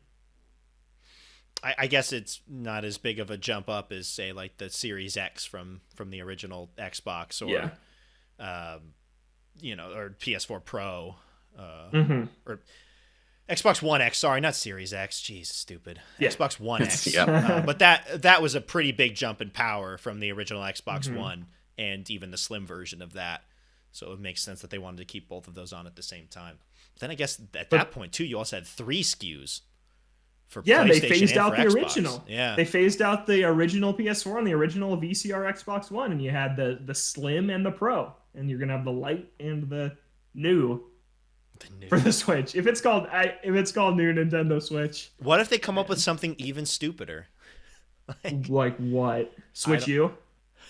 I guess it's not as big of a jump up as, say, like the Series X from the original Xbox, or or PS4 Pro, or Xbox One X. Sorry, not Series X. Jeez, stupid. Yeah. Xbox One X. But that was a pretty big jump in power from the original Xbox One and even the slim version of that. So it makes sense that they wanted to keep both of those on at the same time. But then I guess at that point too, you also had 3 SKUs. They phased out the original. Yeah, they phased out the original PS4 and the original VCR Xbox One, and you had the Slim and the Pro, and you're gonna have the Lite and the new for the Switch. If it's called new Nintendo Switch. What if they come up with something even stupider? Like what? Switch U?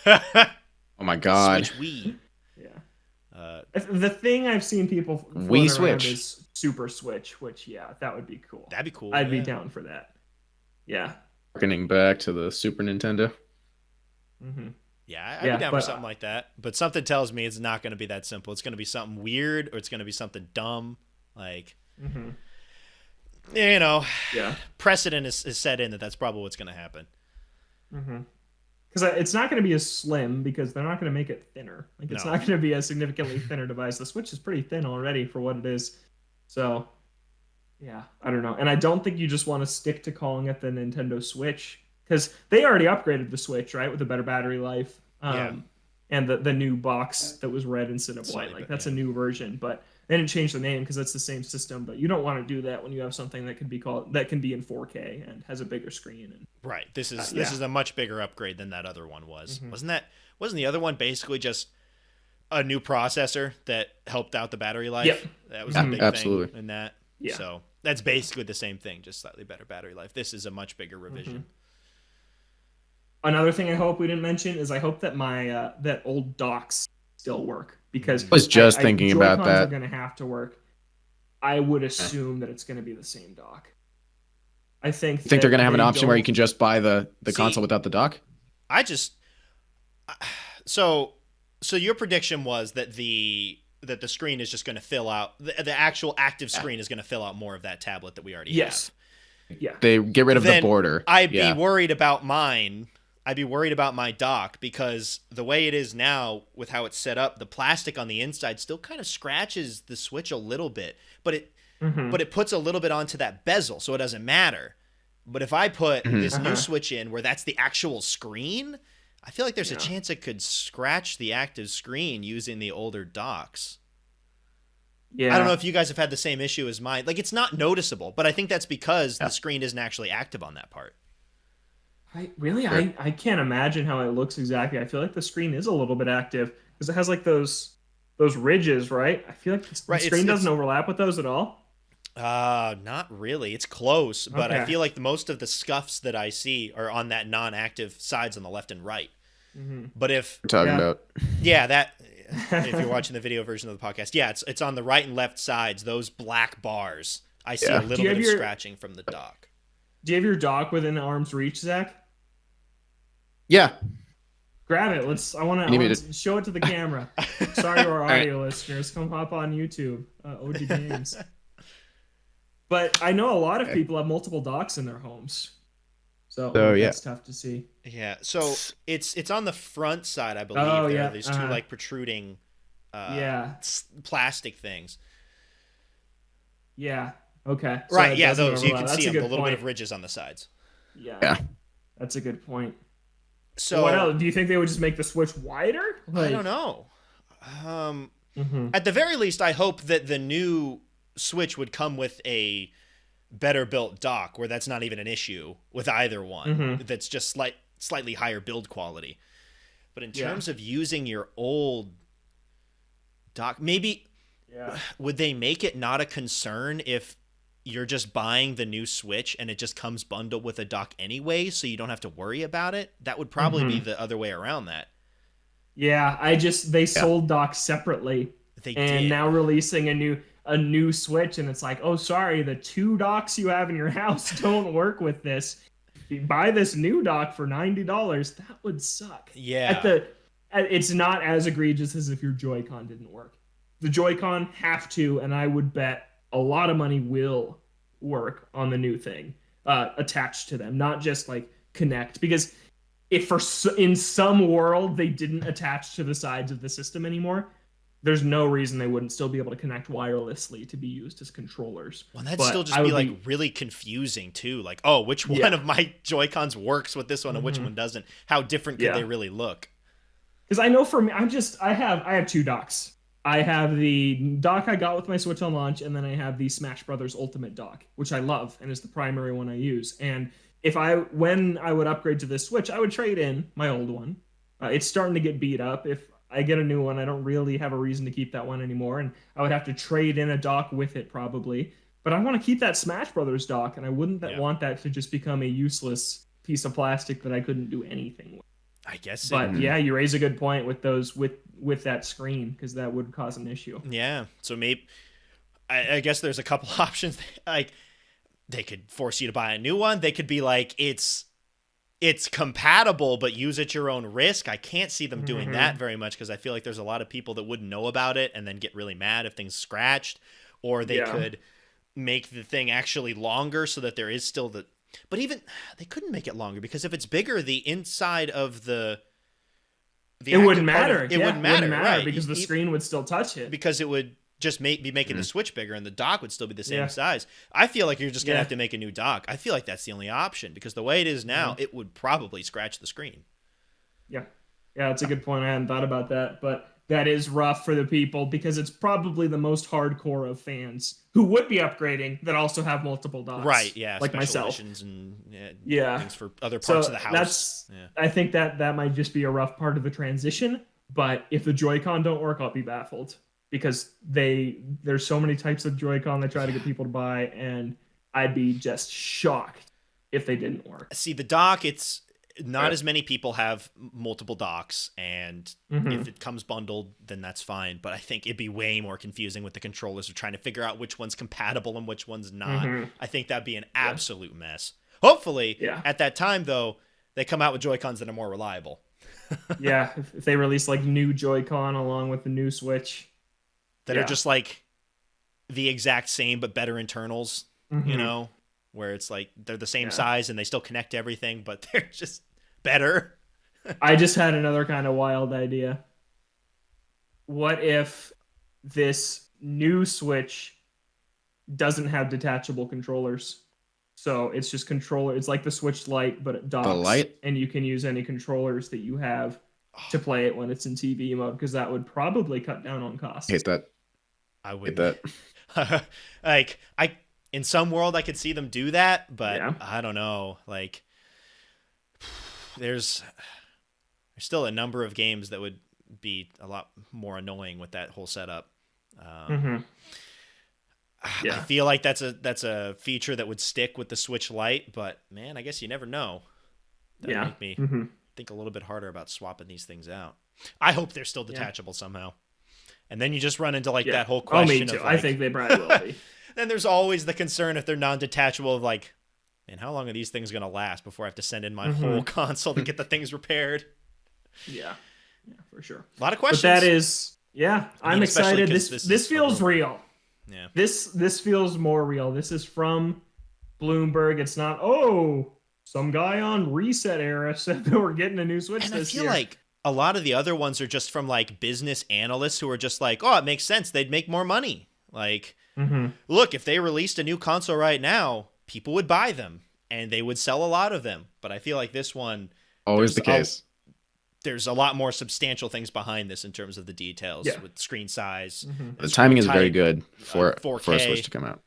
Oh my god. Switch Wii. The thing I've seen people Wii Switch is Super Switch, which that would be cool. That'd be cool. I'd be down for that. Yeah. Harkening back to the Super Nintendo. Yeah, I'd be down for something like that. But something tells me it's not going to be that simple. It's going to be something weird, or it's going to be something dumb. Like, precedent is set in that's probably what's going to happen. Because it's not going to be as slim, because they're not going to make it thinner. Like, it's not going to be a significantly thinner device. The Switch is pretty thin already for what it is. So, yeah, I don't know. And I don't think you just want to stick to calling it the Nintendo Switch, because they already upgraded the Switch, right, with a better battery life. And the new box that was red instead of white. Like, that's a new version. But they didn't change the name because that's the same system. But you don't want to do that when you have something that can be in 4K and has a bigger screen. And right. This is a much bigger upgrade than that other one was. Wasn't the other one basically just a new processor that helped out the battery life? Yep. That was a big absolutely. thing in that. Yeah. So that's basically the same thing, just slightly better battery life. This is a much bigger revision. Another thing I hope we didn't mention is I hope that my that old docks still work, because I was just thinking about that. Joy-Cons are going to have to work. I would assume that it's going to be the same dock. I think. You think they're going to have an option where you can just buy the console without the dock? So your prediction was that the screen is just going to fill out the actual active screen is going to fill out more of that tablet that we already have. Yeah. They get rid of the border. I'd be worried about mine. I'd be worried about my dock, because the way it is now with how it's set up, the plastic on the inside still kind of scratches the Switch a little bit, but it puts a little bit onto that bezel, so it doesn't matter. But if I put this new Switch in where that's the actual screen, I feel like there's a chance it could scratch the active screen using the older docks. Yeah. I don't know if you guys have had the same issue as mine. Like, it's not noticeable, but I think that's because the screen isn't actually active on that part. I can't imagine how it looks exactly. I feel like the screen is a little bit active because it has like those ridges, right? I feel like the screen doesn't overlap with those at all. Not really. It's close, but I feel like most of the scuffs that I see are on that non-active sides on the left and right. But if we're talking about that if you're watching the video version of the podcast, it's on the right and left sides, those black bars. I see a little bit of scratching from the dock. Do you have your dock within arm's reach, Zach? Yeah. Grab it. I want to show it to the camera. Sorry to our audio listeners. Come hop on YouTube. OG Games. But I know a lot of people have multiple docks in their homes. So that's tough to see. Yeah. So it's on the front side, I believe. There's two like protruding plastic things. Yeah. Okay. So right, yeah, those. You can see them, a little bit of ridges on the sides. Yeah. That's a good point. So what else? Do you think they would just make the Switch wider? I don't know. At the very least, I hope that the new Switch would come with a better built dock where that's not even an issue with either one. That's just slightly higher build quality. But in terms of using your old dock, maybe would they make it not a concern if you're just buying the new Switch and it just comes bundled with a dock anyway, so you don't have to worry about it? That would probably be the other way around that. Yeah, they sold docks separately. They and did. Now releasing a new Switch, and it's like, oh, sorry, the 2 docks you have in your house don't work with this. If you buy this new dock for $90, that would suck. Yeah. It's not as egregious as if your Joy-Con didn't work. The Joy-Con have to, and I would bet a lot of money will work on the new thing attached to them, not just like connect. Because if in some world they didn't attach to the sides of the system anymore, there's no reason they wouldn't still be able to connect wirelessly to be used as controllers. Well, that'd still just be like really confusing too. Like, oh, which one of my Joy-Cons works with this one and which one doesn't? How different could they really look? Because I know for me, I have 2 docks. I have the dock I got with my Switch on launch, and then I have the Smash Brothers Ultimate dock, which I love and is the primary one I use. And when I would upgrade to this Switch, I would trade in my old one. It's starting to get beat up. If I get a new one, I don't really have a reason to keep that one anymore, and I would have to trade in a dock with it probably. But I want to keep that Smash Brothers dock, and I wouldn't want that to just become a useless piece of plastic that I couldn't do anything with. I guess. But yeah, you raise a good point with those with that screen, because that would cause an issue. Yeah. So maybe I guess there's a couple options. Like they could force you to buy a new one. They could be like it's compatible, but use at your own risk. I can't see them doing that very much, because I feel like there's a lot of people that wouldn't know about it and then get really mad if things scratched. Or they could make the thing actually longer so that there is still the. But even they couldn't make it longer, because if it's bigger, the inside of the it wouldn't matter. It wouldn't matter, right? Because the screen would still touch it. Because it would just be making the Switch bigger, and the dock would still be the same size. I feel like you're just gonna have to make a new dock. I feel like that's the only option, because the way it is now, it would probably scratch the screen. Yeah, that's a good point. I hadn't thought about that, but that is rough for the people, because it's probably the most hardcore of fans who would be upgrading that also have multiple docks. Right, yeah. Like special myself. Editions and things for other parts of the house. I think that might just be a rough part of the transition, but if the Joy-Con don't work, I'll be baffled, because there's so many types of Joy-Con they try to get people to buy, and I'd be just shocked if they didn't work. See, the dock, it's not as many people have multiple docks, and if it comes bundled, then that's fine. But I think it'd be way more confusing with the controllers of trying to figure out which one's compatible and which one's not. I think that'd be an absolute mess. Hopefully, at that time, though, they come out with Joy-Cons that are more reliable. If they release like new Joy-Con along with the new Switch. That are just like the exact same but better internals, you know? Where it's like they're the same size and they still connect to everything, but they're just better. I just had another kind of wild idea. What if this new Switch doesn't have detachable controllers? So it's just controller. It's like the Switch Lite, but it docks. The Lite? And you can use any controllers that you have to play it when it's in TV mode, because that would probably cut down on costs. Hate that. I would. Hate that. Like, in some world, I could see them do that, but I don't know. Like, there's still a number of games that would be a lot more annoying with that whole setup. I feel like that's a feature that would stick with the Switch Lite, but man, I guess you never know. That would make me think a little bit harder about swapping these things out. I hope they're still detachable somehow. And then you just run into like that whole question. Me too. Of like, I think they probably will be. Then there's always the concern if they're non-detachable of like, man, how long are these things going to last before I have to send in my whole console to get the things repaired? Yeah, for sure. A lot of questions. But that is, I'm excited. This feels real. Yeah. This feels more real. This is from Bloomberg. It's not, some guy on Reset Era said that we're getting a new Switch this year. I feel like a lot of the other ones are just from like business analysts who are just like, oh, it makes sense. They'd make more money. Like, look, if they released a new console right now, people would buy them and they would sell a lot of them. But I feel like this one, always the case. There's a lot more substantial things behind this in terms of the details with screen size. The timing is very good for 4K, a Switch to come out.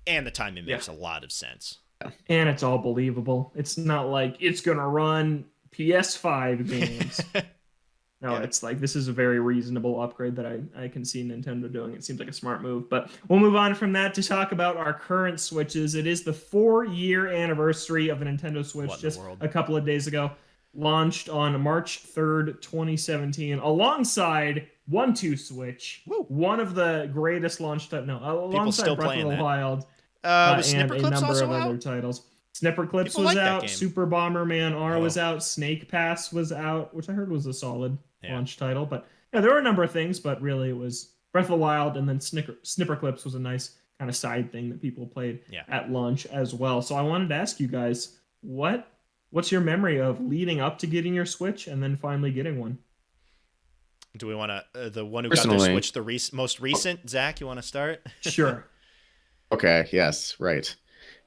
And the timing makes a lot of sense. And it's all believable. It's not like it's going to run PS5 games. No, Yeah. it's like this is a very reasonable upgrade that I can see Nintendo doing. It seems like a smart move. But we'll move on from that to talk about our current Switches. It is the 4-year anniversary of the Nintendo Switch What in the just world? a couple of days ago. Launched on March 3rd, 2017, alongside 1-2 Switch, Woo. one of the greatest launch no, People alongside still Breath of playing the that. Wild Was and Snipper a Clips number also of other out? titles. Snipper Clips People was like that out, game. Super Bomberman R was Oh. out, Snake Pass was out, which I heard was a solid Yeah. launch title. But yeah, there were a number of things, but really it was Breath of the Wild, and then Snipper Clips was a nice kind of side thing that people played at launch as well. So I wanted to ask you guys, what's your memory of leading up to getting your Switch and then finally getting one? Do we want to the one who Personally- got their Switch the most recent? Zach, you want to start? Sure. Okay, yes, right.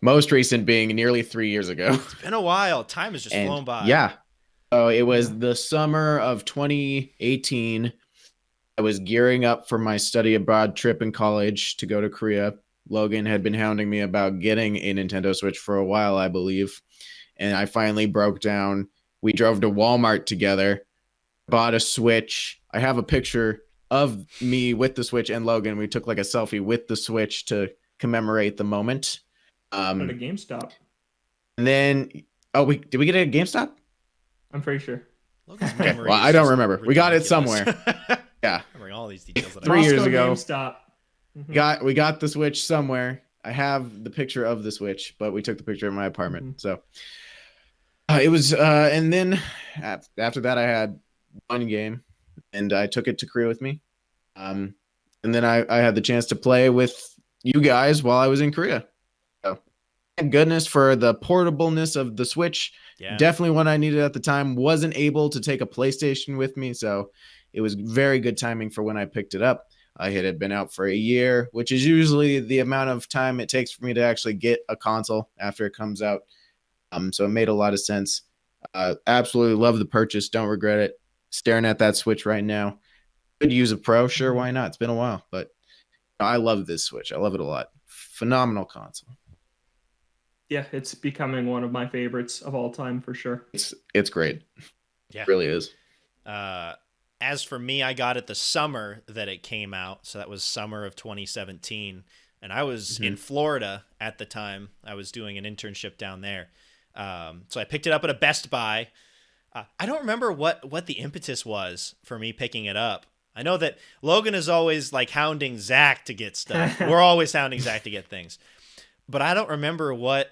Most recent being nearly 3 years ago. It's been a while. Time has just And flown by. yeah. So it was Yeah. the summer of 2018. I was gearing up for my study abroad trip in college to go to Korea. Logan had been hounding me about getting a Nintendo Switch for a while, I believe. And I finally broke down. We drove to Walmart together, bought a Switch. I have a picture of me with the Switch and Logan. We took like a selfie with the Switch to commemorate the moment. At a GameStop. And then, did we get it at GameStop? I'm pretty sure. Logan's Okay, memory well, is I don't just remember. We got it ridiculous. somewhere. Yeah. Remembering all these details that 3 I years Moscow ago. GameStop. Mhm. We got the Switch somewhere. I have the picture of the Switch, but we took the picture in my apartment. So it was, and then after that, I had one game, and I took it to Korea with me. And then I had the chance to play with you guys while I was in Korea. So thank goodness for the portableness of the Switch. Yeah. Definitely what I needed at the time. Wasn't able to take a PlayStation with me, so it was very good timing for when I picked it up. It had been out for a year, which is usually the amount of time it takes for me to actually get a console after it comes out. So it made a lot of sense. Absolutely love the purchase. Don't regret it. Staring at that Switch right now. Could use a Pro. Sure, why not? It's been a while, but I love this Switch. I love it a lot. Phenomenal console. Yeah, it's becoming one of my favorites of all time for sure. It's great. Yeah. It really is. As for me, I got it the summer that it came out. So that was summer of 2017. And I was in Florida at the time. I was doing an internship down there. So I picked it up at a Best Buy. I don't remember what the impetus was for me picking it up. I know that Logan is always like hounding Zach to get stuff. We're always hounding Zach to get things. But I don't remember what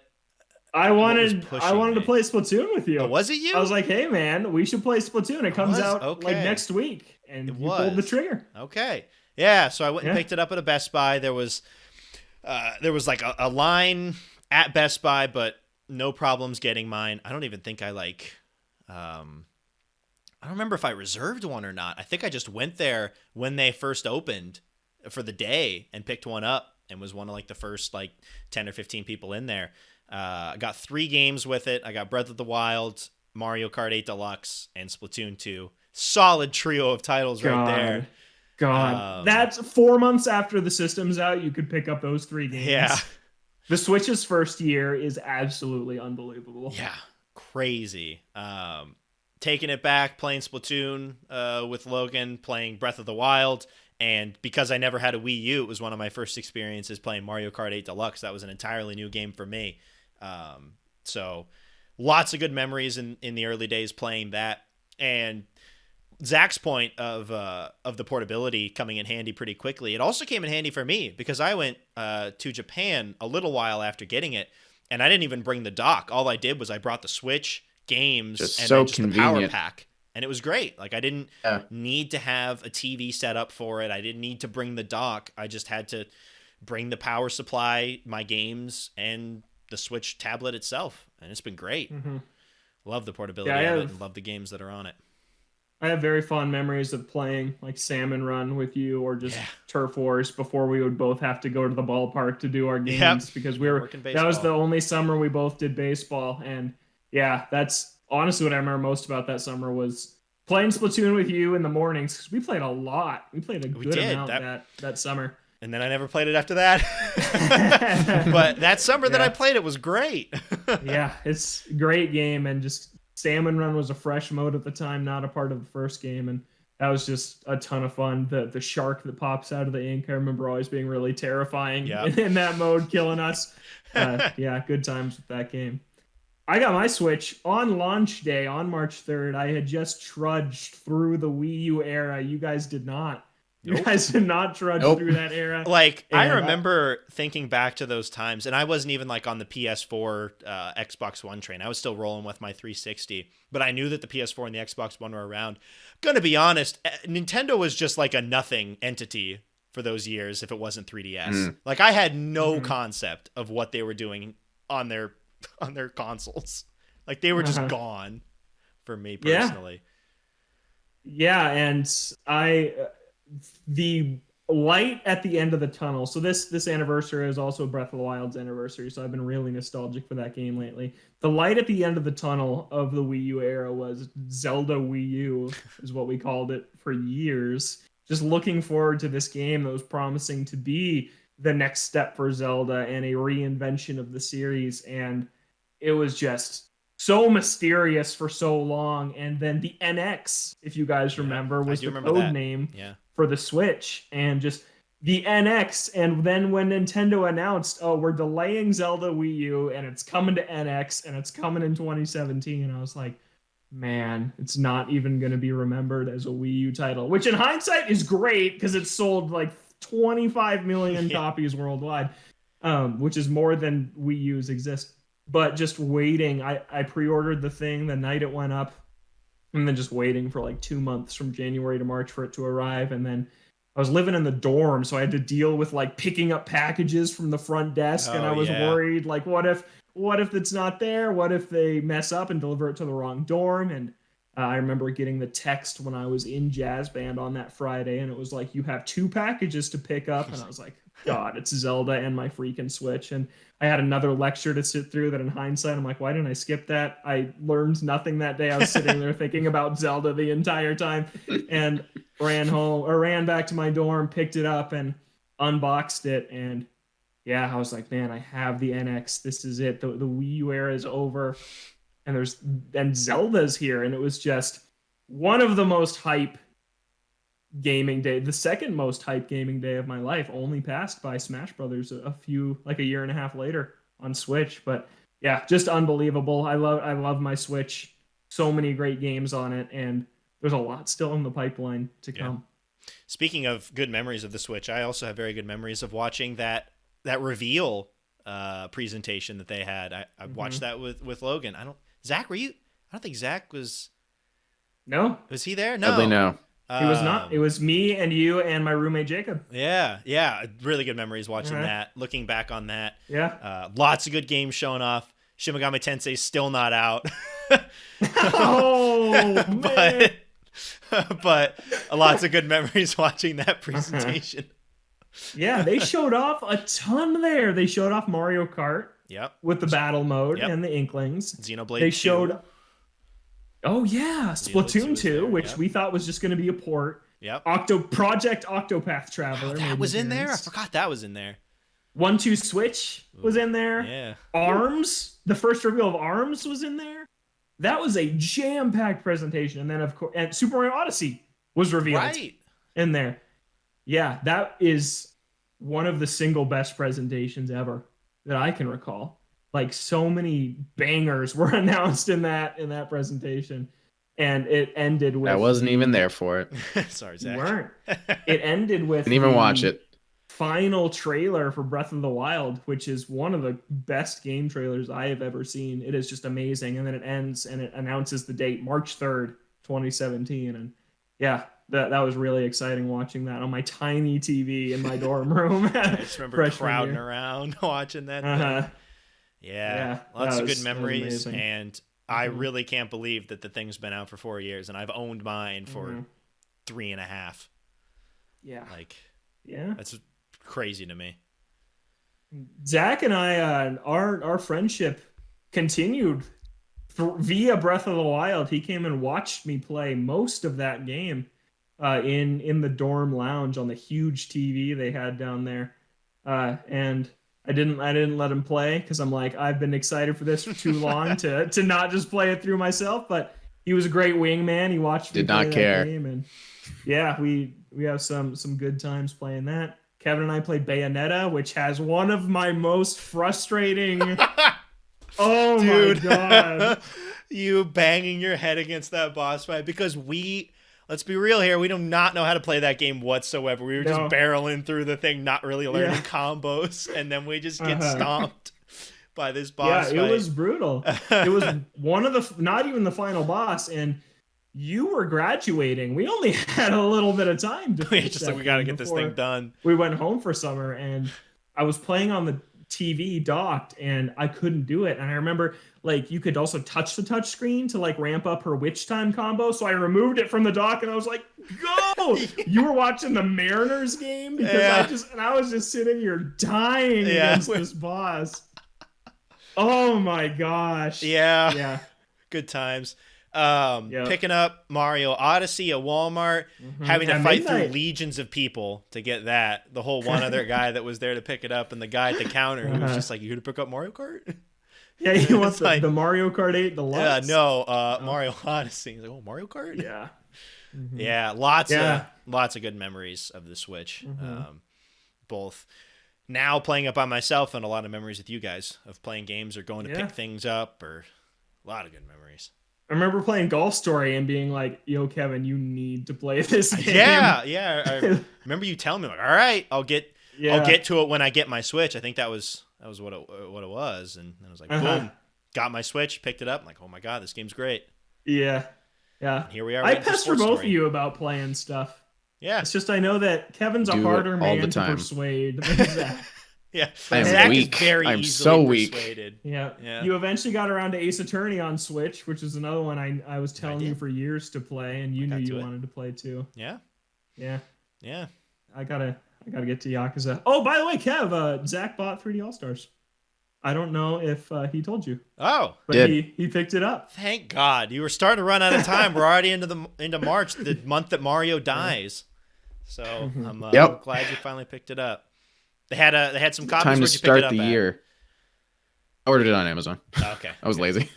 I wanted pushing to me? play Splatoon with you. Oh, was it you? I was like, hey man, we should play Splatoon. It comes was? out Okay. like next week. And It you pulled the was. trigger. Okay. Yeah, so I went and Yeah. picked it up at a Best Buy. There was like a line at Best Buy, but no problems getting mine. I don't even think I I don't remember if I reserved one or not. I think I just went there when they first opened for the day and picked one up and was one of like the first like 10 or 15 people in there. I got 3 games with it. I got Breath of the Wild, Mario Kart 8 Deluxe, and Splatoon 2. Solid trio of titles right there. God. That's 4 months after the system's out. You could pick up those 3 games. Yeah. The Switch's first year is absolutely unbelievable. Yeah. Crazy. Taking it back, playing Splatoon with Logan, playing Breath of the Wild. And because I never had a Wii U, it was one of my first experiences playing Mario Kart 8 Deluxe. That was an entirely new game for me. So lots of good memories in the early days playing that. And Zach's point of the portability coming in handy pretty quickly. It also came in handy for me because I went to Japan a little while after getting it, and I didn't even bring the dock. All I did was I brought the Switch, games, Just and so then just the power convenient. pack. And it was great. Like I didn't need to have a TV set up for it. I didn't need to bring the dock. I just had to bring the power supply, my games, and the Switch tablet itself. And it's been great. Mm-hmm. Love the portability Yeah, of it and love the games that are on it. I have very fond memories of playing like Salmon Run with you or just Turf Wars before we would both have to go to the ballpark to do our games because we were Working that was the baseball. only summer we both did baseball. And yeah, that's honestly what I remember most about that summer was playing Splatoon with you in the mornings because we played a lot. We played a good did. amount that summer. And then I never played it after that. But that summer that I played it was great. Yeah, it's a great game, and just Salmon Run was a fresh mode at the time, not a part of the first game. And that was just a ton of fun. The shark that pops out of the ink, I remember always being really terrifying in that mode, killing us. Yeah, good times with that game. I got my Switch on launch day on March 3rd. I had just trudged through the Wii U era. You guys did not. You guys did not trudge through that era. Like, I remember thinking back to those times, and I wasn't even like on the PS4 Xbox One train. I was still rolling with my 360, but I knew that the PS4 and the Xbox One were around. Gonna be honest, Nintendo was just like a nothing entity for those years if it wasn't 3DS. Like, I had no concept of what they were doing on their consoles. Like, they were just gone for me personally. Yeah, and the light at the end of the tunnel. So this anniversary is also Breath of the Wild's anniversary, so I've been really nostalgic for that game lately. The light at the end of the tunnel of the Wii U era was Zelda Wii U, is what we called it for years. Just looking forward to this game that was promising to be the next step for Zelda and a reinvention of the series, and it was just so mysterious for so long. And then the NX, if you guys remember, was the code name for the Switch, and just the NX. And then when Nintendo announced, oh, we're delaying Zelda Wii U and it's coming to NX and it's coming in 2017, I was like, man, it's not even going to be remembered as a Wii U title, which in hindsight is great because it sold like 25 million copies worldwide, which is more than Wii U's exist. But just waiting, I pre-ordered the thing the night it went up, and then just waiting for like 2 months from January to March for it to arrive. And then I was living in the dorm, so I had to deal with like picking up packages from the front desk, and I was worried, like, what if it's not there? What if they mess up and deliver it to the wrong dorm? And I remember getting the text when I was in jazz band on that Friday, and it was like, you have 2 packages to pick up. And I was like, God, it's Zelda and my freaking Switch. And I had another lecture to sit through that in hindsight, I'm like, why didn't I skip that? I learned nothing that day. I was sitting there thinking about Zelda the entire time, and ran back to my dorm, picked it up and unboxed it. And yeah, I was like, man, I have the NX. This is it. The Wii U era is over. And Zelda's here. And it was just one of the most hype gaming day, the second most hype gaming day of my life, only passed by Smash Brothers like a year and a half later on Switch. But yeah, just unbelievable. I love my Switch. So many great games on it, and there's a lot still in the pipeline to come. Speaking of good memories of the Switch, I also have very good memories of watching that reveal presentation that they had. I watched that with Logan. Zach, were you? I don't think Zach was. No. Was he there? No. Probably no. He was not. It was me and you and my roommate Jacob. Yeah. Really good memories watching that. Looking back on that. Yeah. Lots of good games showing off. Shin Megami Tensei's still not out. Oh, man. But lots of good memories watching that presentation. Yeah, they showed off a ton there. They showed off Mario Kart. Yep. With the battle mode and the Inklings. Xenoblade 2. They showed. Oh yeah, Splatoon 2, which we thought was just going to be a port. Yep. Project Octopath Traveler. Oh, that was in there? I forgot that was in there. 1-2 Switch was in there. Yeah. ARMS, the first reveal of ARMS was in there. That was a jam-packed presentation. And then, of course, and Super Mario Odyssey was revealed in there. Yeah, that is one of the single best presentations ever that I can recall. Like, so many bangers were announced in that presentation, and it ended with. I wasn't even there for it. Sorry, Zach. You weren't. It ended with. Didn't even watch it. Final trailer for Breath of the Wild, which is one of the best game trailers I have ever seen. It is just amazing, and then it ends and it announces the date, March 3rd, 2017, and yeah. That was really exciting watching that on my tiny TV in my dorm room. I just remember crowding around watching that. Yeah, lots of good memories, and I really can't believe that the thing's been out for 4 years, and I've owned mine for 3.5. Yeah, that's crazy to me. Zach and I, our friendship continued via Breath of the Wild. He came and watched me play most of that game. In the dorm lounge on the huge TV they had down there, and I didn't let him play because I'm like, I've been excited for this for too long to not just play it through myself. But he was a great wingman. He watched me play that game, and Yeah, we have some good times playing that. Kevin and I played Bayonetta, which has one of my most frustrating. Oh my Dude, god! you banging your head against that boss fight because let's be real here, we do not know how to play that game whatsoever. We were just barreling through the thing, not really learning combos, and then we just get stomped by this boss fight. It was brutal. It was one of the, not even the final boss, and you were graduating. We only had a little bit of time to finish just like, we got to get this thing done. We went home for summer, and I was playing on the TV docked, and I couldn't do it. And I remember, like, you could also touch the touch screen to like ramp up her witch time combo. So I removed it from the dock, and I was like, "Go!" You were watching the Mariners game because I was just sitting here dying against this boss. Oh my gosh! Yeah. Good times. Picking up Mario Odyssey at Walmart, having to fight through legions of people to get that. The whole one other guy that was there to pick it up, and the guy at the counter who was just like, "You here to pick up Mario Kart?" Yeah, you want the Mario Kart 8 Deluxe? Yeah, no, Mario Odyssey. He's like, "Oh, Mario Kart?" Yeah. Yeah, lots of good memories of the Switch. Both now playing it by myself, and a lot of memories with you guys of playing games or going to pick things up, or a lot of good memories. I remember playing Golf Story and being like, "Yo, Kevin, you need to play this game." Yeah. I remember you telling me, like, "All right, I'll get to it when I get my Switch." I think that was what it was, and I was like, boom, got my Switch, picked it up. I'm like, oh my god, this game's great. Yeah. And here we are. I pester both of you about playing stuff. Yeah, it's just I know that Kevin's a harder man to persuade than Zach. Yeah, I am Zach weak. Is very I'm easily so weak. persuaded. Yeah. You eventually got around to Ace Attorney on Switch, which is another one I was telling you for years to play, and you knew you wanted to play too. Yeah. I gotta get to Yakuza. Oh, by the way, Kev, Zach bought 3D All Stars. I don't know if he told you. Oh, but he picked it up. Thank God. You were starting to run out of time. We're already into March, the month that Mario dies. So I'm glad you finally picked it up. They had some copies. Time to start the at? year. I ordered it on Amazon. Okay. I was lazy.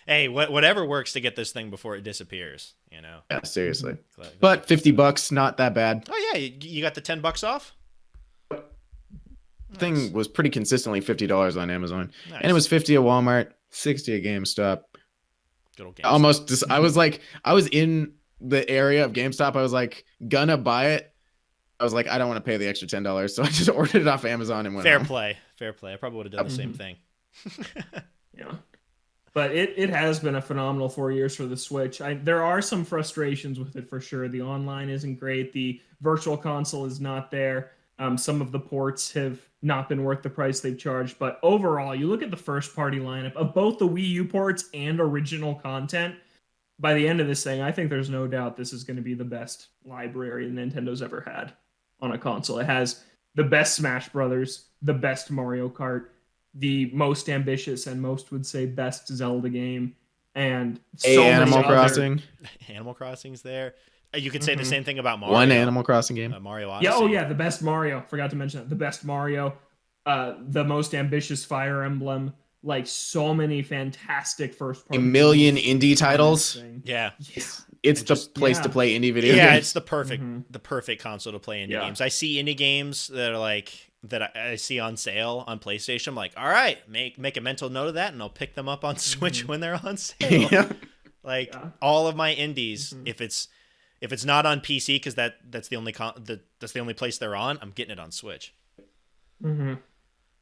Hey, whatever works to get this thing before it disappears, you know. Yeah, seriously. But $50, not that bad. Oh yeah, you got the $10 off? Thing was pretty consistently $50 on Amazon. Nice. And it was $50 at Walmart, $60 at GameStop. Good old GameStop. Almost I was in the area of GameStop. I was like gonna buy it. I was like, I don't want to pay the extra $10, so I just ordered it off Amazon and went Fair home. play. I probably would have done the same thing. Yeah. But it has been a phenomenal 4 years for the Switch. There are some frustrations with it for sure. The online isn't great. The virtual console is not there. Some of the ports have not been worth the price they've charged. But overall, you look at the first-party lineup of both the Wii U ports and original content. By the end of this thing, I think there's no doubt this is going to be the best library Nintendo's ever had on a console. It has the best Smash Brothers, the best Mario Kart, the most ambitious and most would say best Zelda game, and so Animal Crossing. Animal Crossing's there. You could say the same thing about Mario. One Animal Crossing game. Mario Odyssey. Yeah, the best Mario. Forgot to mention that. The best Mario, the most ambitious Fire Emblem. Like so many fantastic first-party. A million indie titles. Yeah. It's the place to play indie video games. Yeah, it's the perfect console to play indie games. I see indie games that are like that I see on sale on PlayStation. I'm like, all right, make a mental note of that, and I'll pick them up on Switch when they're on sale. All of my indies, if it's not on PC because that's the only place they're on, I'm getting it on Switch.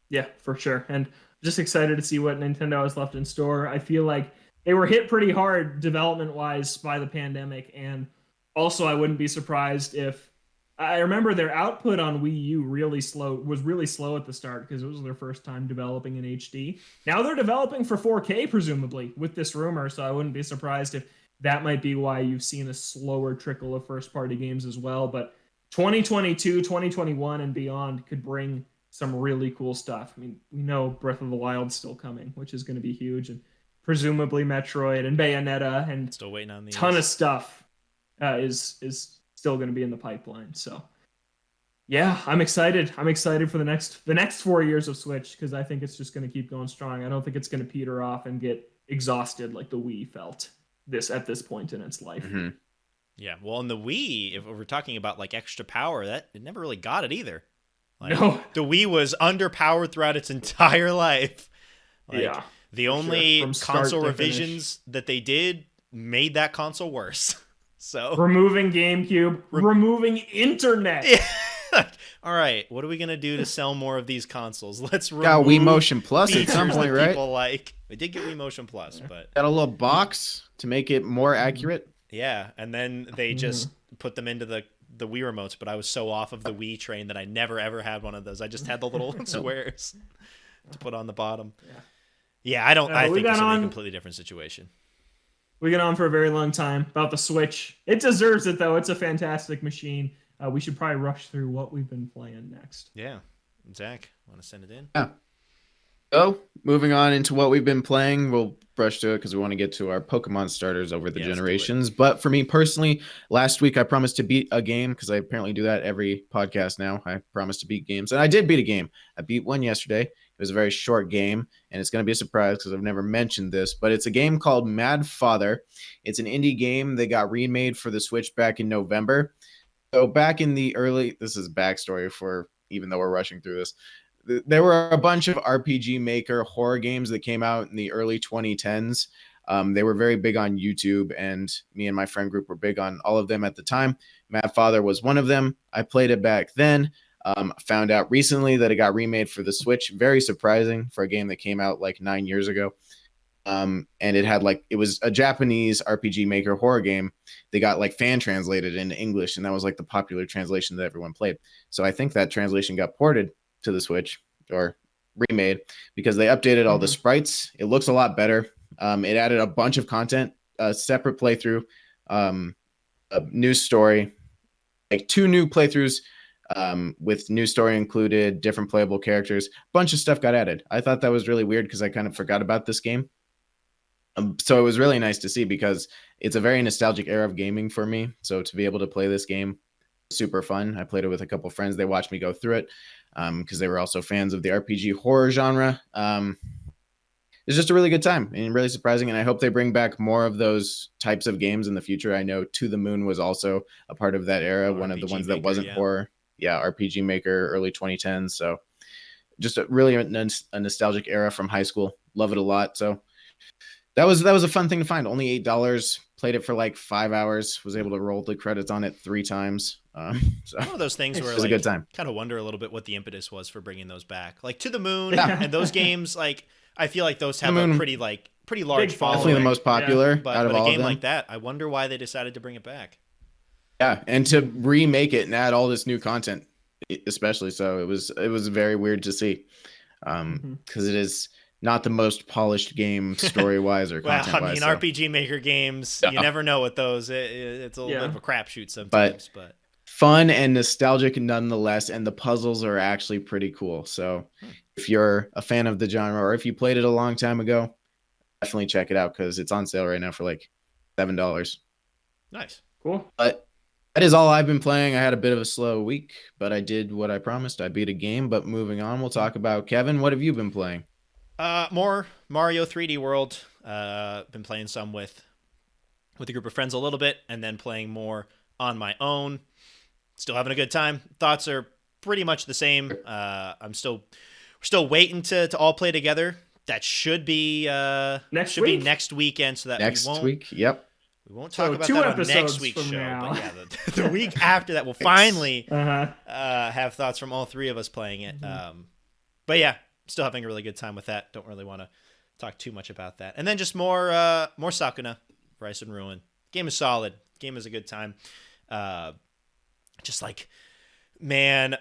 Yeah, for sure. And just excited to see what Nintendo has left in store. I feel like they were hit pretty hard development-wise by the pandemic, and also I wouldn't be surprised if I remember their output on Wii U was really slow at the start because it was their first time developing in HD. Now they're developing for 4K presumably with this rumor, so I wouldn't be surprised if that might be why you've seen a slower trickle of first-party games as well. But 2022, 2021, and beyond could bring some really cool stuff. I mean, we know Breath of the Wild's still coming, which is going to be huge, and presumably Metroid and Bayonetta and still waiting on the ton of stuff is still going to be in the pipeline. So, yeah, I'm excited. I'm excited for the next 4 years of Switch because I think it's just going to keep going strong. I don't think it's going to peter off and get exhausted like the Wii felt at this point in its life. Yeah, well, in the Wii, if we're talking about like extra power, that it never really got it either. Like No. the Wii was underpowered throughout its entire life. Like Yeah, the for sure. only From start console to revisions that they did made that console worse. So removing GameCube, removing internet. yeah. All right, what are we gonna do to sell more of these consoles? Let's Got remove Wii Motion Plus at features some point, that right? people like. We did get Wii Motion Plus, but Got a little box to make it more accurate. yeah, and then they just put them into the Wii remotes. But I was so off of the Wii train that I never ever had one of those. I just had the little squares to put on the bottom. Yeah, I don't. I think this will be a completely different situation. We got on for a very long time about the Switch. It deserves it, though. It's a fantastic machine. We should probably rush through what we've been playing next. Yeah. Zach, want to send it in? Yeah. So, moving on into what we've been playing, we'll brush to it because we want to get to our Pokemon starters over the generations. But for me personally, last week I promised to beat a game because I apparently do that every podcast now. I promised to beat games, and I did beat a game. I beat one yesterday. It was a very short game, and it's going to be a surprise because I've never mentioned this, but it's a game called Mad Father. It's an indie game that got remade for the Switch back in November. So back in the early, this is backstory for, even though we're rushing through this, there were a bunch of RPG Maker horror games that came out in the early 2010s. They were very big on YouTube, and me and my friend group were big on all of them at the time. Mad Father was one of them. I played it back then. Found out recently that it got remade for the Switch. Very surprising for a game that came out like 9 years ago. And it was a Japanese RPG Maker horror game. They got like fan translated into English, and that was like the popular translation that everyone played. So I think that translation got ported to the Switch or remade because they updated all the sprites. It looks a lot better. It added a bunch of content, a separate playthrough, a new story, like 2 new playthroughs with new story included, different playable characters. A bunch of stuff got added. I thought that was really weird because I kind of forgot about this game. So it was really nice to see because it's a very nostalgic era of gaming for me. So to be able to play this game, super fun. I played it with a couple friends. They watched me go through it because they were also fans of the RPG horror genre. It's just a really good time and really surprising. And I hope they bring back more of those types of games in the future. I know To the Moon was also a part of that era, one of the ones that wasn't horror. Yeah, RPG Maker, early 2010s. So just a nostalgic era from high school. Love it a lot. So that was a fun thing to find. Only $8. Played it for like 5 hours. Was able to roll the credits on it 3 times. So one of those things where it was like, a good time. Kind of wonder a little bit what the impetus was for bringing those back. Like To the Moon and those games. Like I feel like those have a pretty large following. Definitely the most popular out of all of them. But a game like that, I wonder why they decided to bring it back. Yeah, and to remake it and add all this new content, especially so, it was very weird to see, because it is not the most polished game story wise or content wise. Well, I mean, RPG Maker games, you never know with those. It's a little bit of a crapshoot sometimes, but fun and nostalgic nonetheless. And the puzzles are actually pretty cool. So if you're a fan of the genre or if you played it a long time ago, definitely check it out because it's on sale right now for like $7. Nice, cool. But that is all I've been playing. I had a bit of a slow week, but I did what I promised. I beat a game. But moving on, we'll talk about Kevin. What have you been playing? More Mario 3D World. Been playing some with a group of friends a little bit, and then playing more on my own. Still having a good time. Thoughts are pretty much the same. We're still waiting to all play together. That should be next weekend, so that next week. Yep. We won't talk about that on next week's show, but yeah, the week after that, we'll finally have thoughts from all 3 of us playing it. But yeah, still having a really good time with that. Don't really want to talk too much about that. And then just more Sakuna, Rise and Ruin. Game is solid. Game is a good time. Just like, man,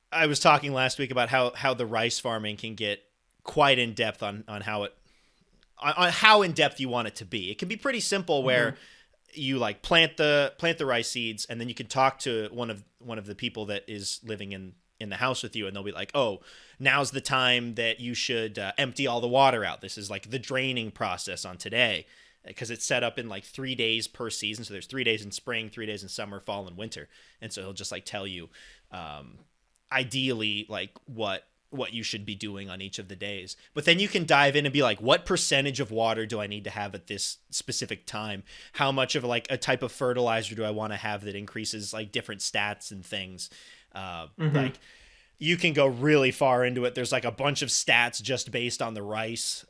I was talking last week about how the rice farming can get quite in depth on how in depth you want it to be. It can be pretty simple where you like plant the rice seeds, and then you can talk to one of the people that is living in the house with you, and they'll be like, oh, now's the time that you should empty all the water out. This is like the draining process on today, because it's set up in like 3 days per season. So there's 3 days in spring, 3 days in summer, fall, and winter. And so he'll just like tell you ideally like what what you should be doing on each of the days. But then you can dive in and be like, what percentage of water do I need to have at this specific time? How much of like a type of fertilizer do I want to have that increases like different stats and things? Like you can go really far into it. There's like a bunch of stats just based on the rice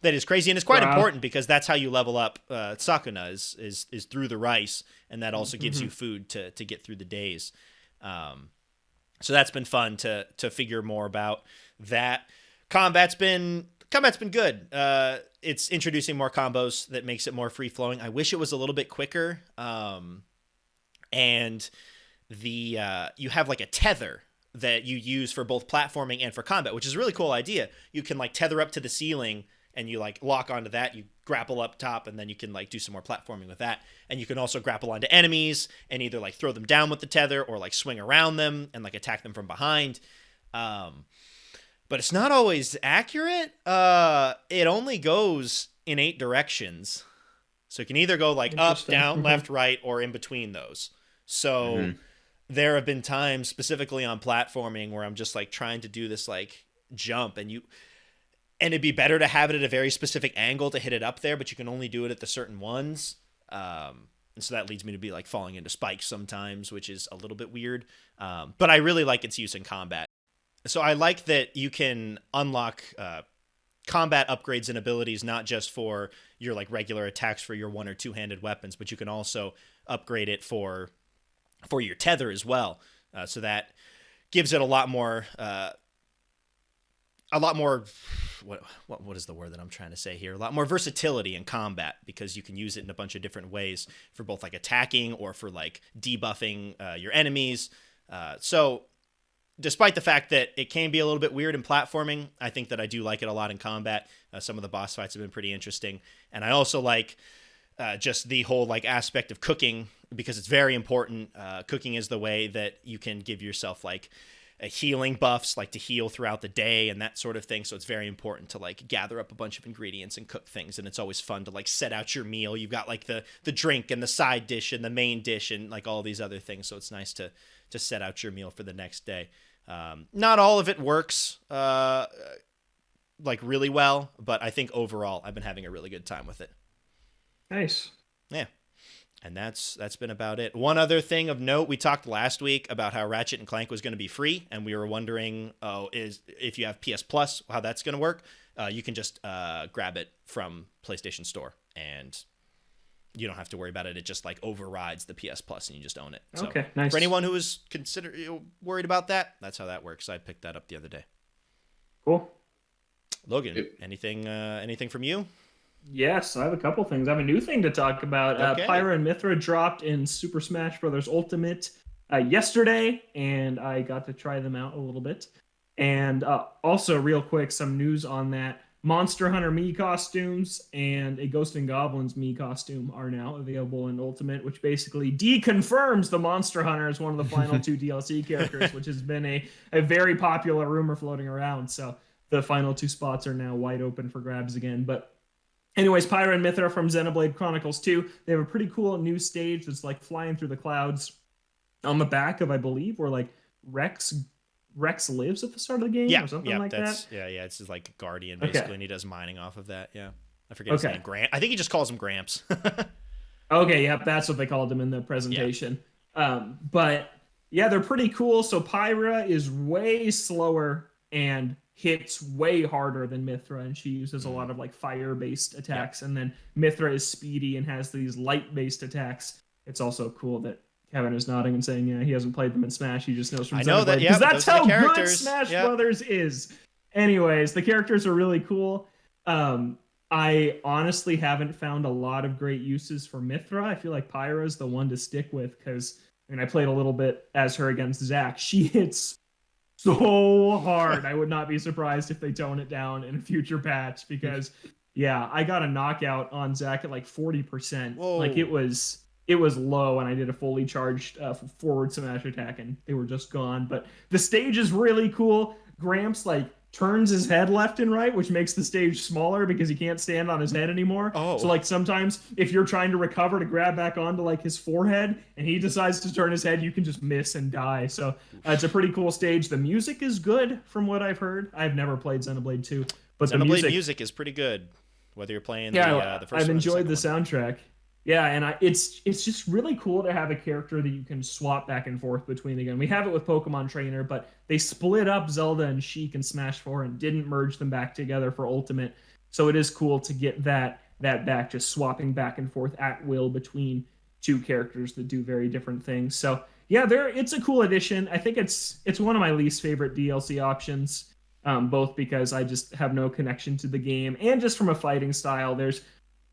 that is crazy, and it's quite important because that's how you level up. Sakuna is through the rice, and that also gives you food to get through the days. So that's been fun to figure more about that. Combat's been good. It's introducing more combos that makes it more free flowing. I wish it was a little bit quicker. And you have like a tether that you use for both platforming and for combat, which is a really cool idea. You can like tether up to the ceiling and you like lock onto that, you grapple up top, and then you can like do some more platforming with that. And you can also grapple onto enemies and either like throw them down with the tether or like swing around them and like attack them from behind. But it's not always accurate. It only goes in 8 directions. So it can either go like up, down, left, right, or in between those. So there have been times specifically on platforming where I'm just like trying to do this like jump and it'd be better to have it at a very specific angle to hit it up there, but you can only do it at the certain ones. And so that leads me to be like falling into spikes sometimes, which is a little bit weird. But I really like its use in combat. So I like that you can unlock combat upgrades and abilities, not just for your like regular attacks for your 1 or 2-handed weapons, but you can also upgrade it for your tether as well. So that gives it a lot more what is the word that I'm trying to say here? A lot more versatility in combat because you can use it in a bunch of different ways for both like attacking or for like debuffing your enemies. So despite the fact that it can be a little bit weird in platforming, I think that I do like it a lot in combat. Some of the boss fights have been pretty interesting. And I also like just the whole like aspect of cooking because it's very important. Cooking is the way that you can give yourself like healing buffs, like to heal throughout the day and that sort of thing. So it's very important to like gather up a bunch of ingredients and cook things. And it's always fun to like set out your meal. You've got like the drink and the side dish and the main dish and like all these other things. So it's nice to set out your meal for the next day. Not all of it works like really well, but I think overall I've been having a really good time with it. Nice. Yeah. And that's been about it. One other thing of note, we talked last week about how Ratchet and Clank was going to be free, and we were wondering, is if you have PS Plus, how that's going to work. You can just grab it from PlayStation Store, and you don't have to worry about it. It just like overrides the PS Plus, and you just own it. So okay, nice. For anyone who was worried about that, that's how that works. I picked that up the other day. Cool. Logan, anything from you? Yes, I have a couple things. I have a new thing to talk about. Okay. Pyra and Mithra dropped in Super Smash Bros. Ultimate yesterday, and I got to try them out a little bit. And also, real quick, some news on that. Monster Hunter Mii costumes and a Ghost and Goblins Mii costume are now available in Ultimate, which basically deconfirms the Monster Hunter as one of the final 2 DLC characters, which has been a very popular rumor floating around. So the final 2 spots are now wide open for grabs again. But anyways, Pyra and Mithra from Xenoblade Chronicles 2, they have a pretty cool new stage that's like flying through the clouds on the back of, I believe, where like Rex lives at the start of the game or something like that. Yeah, it's just like Guardian basically, and he does mining off of that. Yeah, I forget his name. I think he just calls him Gramps. Okay, yeah, that's what they called him in the presentation. Yeah. But yeah, they're pretty cool. So Pyra is way slower and hits way harder than Mithra, and she uses a lot of like fire-based attacks. And then Mithra is speedy and has these light-based attacks. It's also cool that Kevin is nodding and saying, yeah, he hasn't played them in Smash. He just knows from Xenoblade. Because that's how good Smash Brothers is. Anyways, the characters are really cool. I honestly haven't found a lot of great uses for Mithra. I feel like Pyra is the one to stick with because I played a little bit as her against Zack. She hits so hard. I would not be surprised if they tone it down in a future patch because, yeah, I got a knockout on Zack at like 40%. Whoa. Like it was low, and I did a fully charged forward smash attack, and they were just gone. But the stage is really cool. Gramps like turns his head left and right, which makes the stage smaller because he can't stand on his head anymore. Oh. So like sometimes if you're trying to recover to grab back onto like his forehead and he decides to turn his head, you can just miss and die. So it's a pretty cool stage. The music is good from what I've heard. I've never played Xenoblade 2, but Xenoblade the music is pretty good, whether you're playing the first I've one enjoyed or the second one. soundtrack. Yeah, and it's just really cool to have a character that you can swap back and forth between again. We have it with Pokemon Trainer, but they split up Zelda and Sheik in Smash 4 and didn't merge them back together for Ultimate. So it is cool to get that back, just swapping back and forth at will between two characters that do very different things. So yeah, it's a cool addition. I think it's one of my least favorite DLC options, both because I just have no connection to the game and just from a fighting style.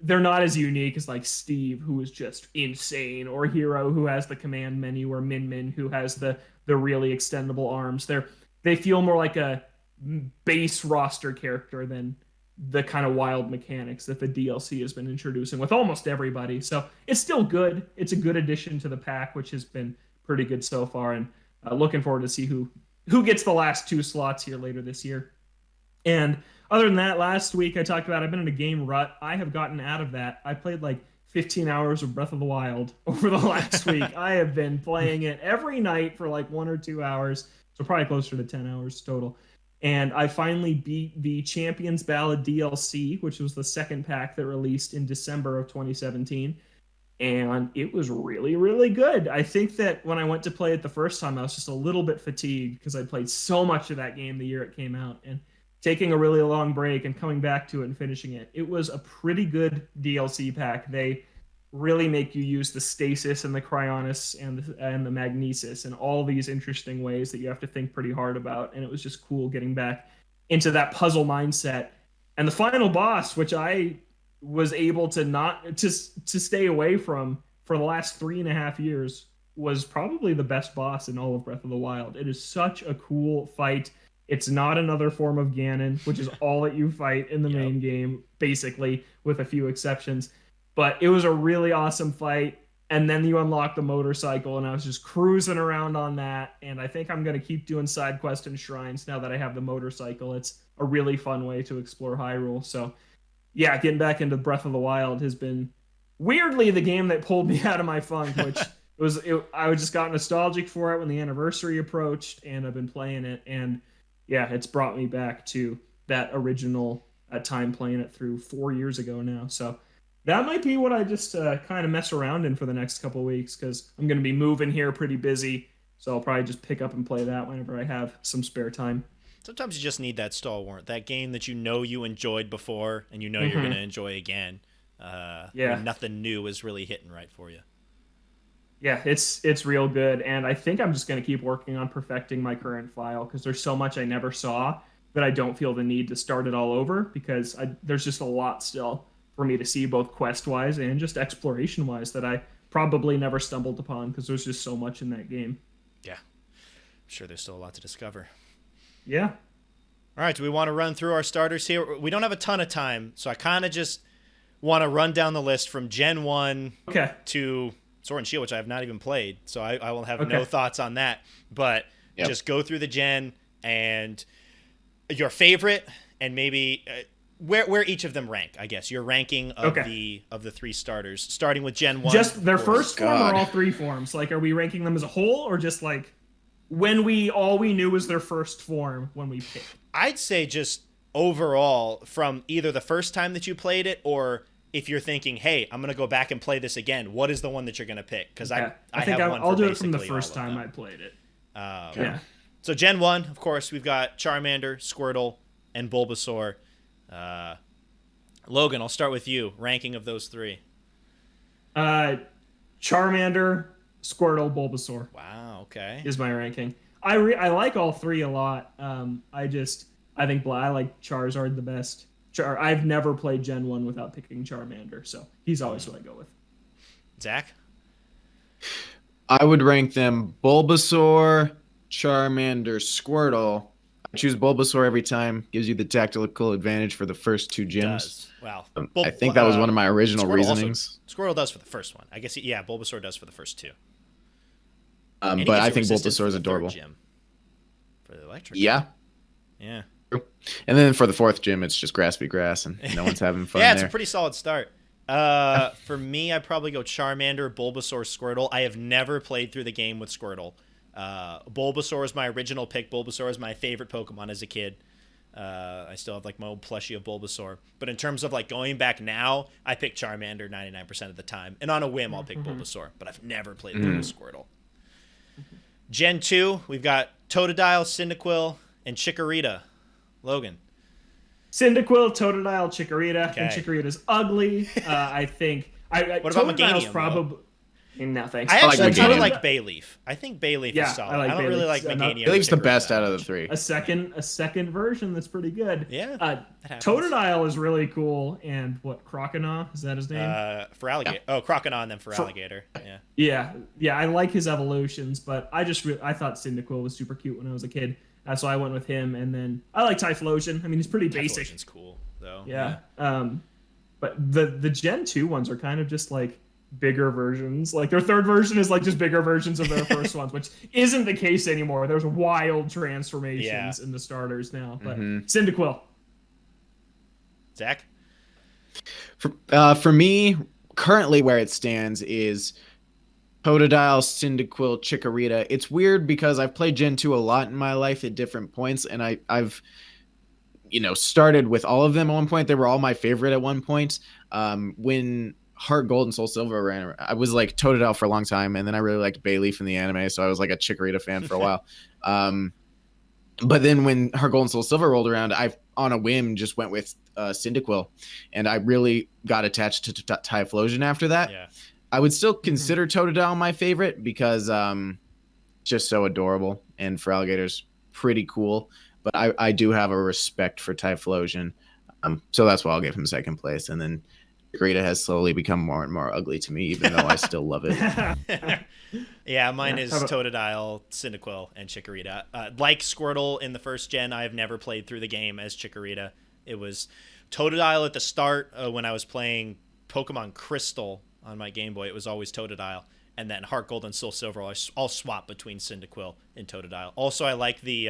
They're not as unique as like Steve, who is just insane, or Hero, who has the command menu, or Min Min, who has the really extendable arms. They feel more like a base roster character than the kind of wild mechanics that the DLC has been introducing with almost everybody. So it's still good. It's a good addition to the pack, which has been pretty good so far, and looking forward to see who gets the last 2 slots here later this year. And other than that, last week I talked about I've been in a game rut. I have gotten out of that. I played like 15 hours of Breath of the Wild over the last week. I have been playing it every night for like 1 or 2 hours, so probably closer to 10 hours total. And I finally beat the Champions Ballad DLC, which was the second pack that released in December of 2017. And it was really, really good. I think that when I went to play it the first time, I was just a little bit fatigued because I played so much of that game the year it came out. And taking a really long break and coming back to it and finishing it, it was a pretty good DLC pack. They really make you use the stasis and the cryonis and the magnesis and all these interesting ways that you have to think pretty hard about. And it was just cool getting back into that puzzle mindset. And the final boss, which I was able to stay away from for the last 3.5 years, was probably the best boss in all of Breath of the Wild. It is such a cool fight. It's not another form of Ganon, which is all that you fight in the main game, basically, with a few exceptions. But it was a really awesome fight. And then you unlock the motorcycle, and I was just cruising around on that. And I think I'm going to keep doing side quests and shrines now that I have the motorcycle. It's a really fun way to explore Hyrule. So, yeah, getting back into Breath of the Wild has been weirdly the game that pulled me out of my funk, which I just got nostalgic for it when the anniversary approached, and I've been playing it. And yeah, it's brought me back to that original time playing it through 4 years ago now. So that might be what I just kind of mess around in for the next couple of weeks, because I'm going to be moving here pretty busy. So I'll probably just pick up and play that whenever I have some spare time. Sometimes you just need that stalwart, that game that you know you enjoyed before and you know you're going to enjoy again. When nothing new is really hitting right for you. Yeah, it's real good, and I think I'm just going to keep working on perfecting my current file, because there's so much I never saw that I don't feel the need to start it all over, because there's just a lot still for me to see, both quest-wise and just exploration-wise, that I probably never stumbled upon, because there's just so much in that game. Yeah, I'm sure there's still a lot to discover. Yeah. All right, do we want to run through our starters here? We don't have a ton of time, so I kind of just want to run down the list from Gen 1 to Sword and Shield, which I have not even played, so I will have no thoughts on that. But just go through the gen and your favorite, and maybe where each of them rank. I guess your ranking of the 3 starters, starting with Gen 1. Just their first form, or all 3 forms? Like, are we ranking them as a whole, or just like when all we knew was their first form when we picked? I'd say just overall, from either the first time that you played it, or if you're thinking, hey, I'm going to go back and play this again, what is the one that you're going to pick? Because I think I'll do it from the first time I played it. So Gen 1, of course, we've got Charmander, Squirtle, and Bulbasaur. Logan, I'll start with you. Ranking of those 3. Charmander, Squirtle, Bulbasaur. Wow, okay. Is my ranking. I like all 3 a lot. I think I like Charizard the best. I've never played Gen 1 without picking Charmander, so he's always who I go with. Zach? I would rank them Bulbasaur, Charmander, Squirtle. I choose Bulbasaur every time. Gives you the tactical advantage for the first 2 gyms. Wow. I think that was one of my original reasonings. Squirtle does for the first one. I guess, Bulbasaur does for the first 2. But I think Bulbasaur is adorable. Gym for the electric. Yeah. Yeah. And then for the 4th gym, it's just grass be grass, and no one's having fun Yeah, it's there. a pretty solid start. For me, I'd probably go Charmander, Bulbasaur, Squirtle. I have never played through the game with Squirtle. Bulbasaur is my original pick. Bulbasaur is my favorite Pokemon as a kid. I still have like my old plushie of Bulbasaur. But in terms of like going back now, I pick Charmander 99% of the time. And on a whim, I'll pick Bulbasaur. But I've never played through with Squirtle. Gen 2, we've got Totodile, Cyndaquil, and Chikorita. Logan. Cyndaquil, Totodile, Chikorita. Okay. I think Chikorita's ugly. I think. What about Totodile's Meganium, probably. No thanks. I actually like really Meganium. like Bayleaf. I think Bayleaf Yeah, is solid. I like I don't really Bayleaf. like Meganium. Bayleaf's the Chikorita best that out of the much. 3. a second version that's pretty good. Yeah, that happens. Totodile is really cool, and what Croconaw is that his name? For alligator. Oh, Croconaw and then for alligator. Yeah. Yeah, I like his evolutions, but I thought Cyndaquil was super cute when I was a kid, so I went with him. And then I like Typhlosion. I mean, he's pretty basic. Typhlosion's cool though. Yeah. But the Gen 2 ones are kind of just like bigger versions. Like their 3rd version is like just bigger versions of their first ones, which isn't the case anymore. There's wild transformations in the starters now. But Cyndaquil. Zach. For me, currently where it stands is Totodile, Cyndaquil, Chikorita. It's weird because I've played Gen 2 a lot in my life at different points, and I've started with all of them at one point. They were all my favorite at one point. When Heart Gold and Soul Silver ran, I was like Totodile for a long time, and then I really liked Bayleaf in the anime, so I was like a Chikorita fan for a while. But then when Heart Gold and Soul Silver rolled around, I on a whim just went with Cyndaquil, and I really got attached to Typhlosion after that. Yeah. I would still consider Totodile my favorite because just so adorable, and for alligators pretty cool. But I do have a respect for Typhlosion, so that's why I'll give him 2nd place. And then Chikorita has slowly become more and more ugly to me, even though I still love it. Yeah, mine is How about- Totodile, Cyndaquil, and Chikorita. Like Squirtle in the 1st gen, I have never played through the game as Chikorita. It was Totodile at the start when I was playing Pokemon Crystal on my Game Boy. It was always Totodile. And then Heart Gold and Soul Silver, I'll swap between Cyndaquil and Totodile. Also, I like the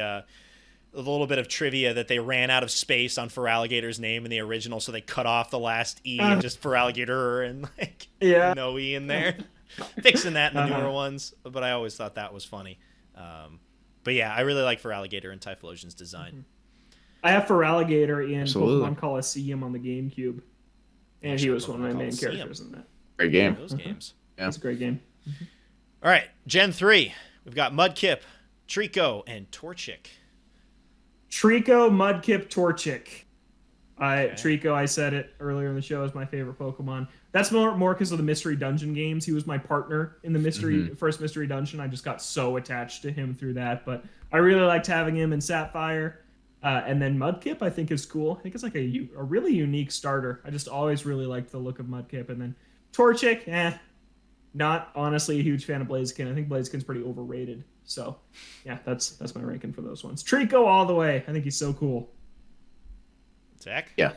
a little bit of trivia that they ran out of space on Feraligator's name in the original, so they cut off the last E and just Feraligator and like no E in there. Fixing that in the newer ones, but I always thought that was funny. But yeah, I really like Feraligator and Typhlosion's design. I have Feraligator in Absolutely. Pokemon Coliseum on the GameCube, and he was one of my main characters in that. Great game. Those games. Yeah. It's a great game. All right, Gen 3. We've got Mudkip, Trico, and Torchic. Trico, Mudkip, Torchic. Trico, I said it earlier in the show, is my favorite Pokemon. That's more because of the Mystery Dungeon games. He was my partner in the first Mystery Dungeon. I just got so attached to him through that. But I really liked having him in Sapphire. And then Mudkip, I think, is cool. I think it's like a really unique starter. I just always really liked the look of Mudkip. And then Torchic, not honestly a huge fan of Blaziken. I think Blaziken's pretty overrated. So, yeah, that's my ranking for those ones. Trico all the way. I think he's so cool. Zach? Yeah.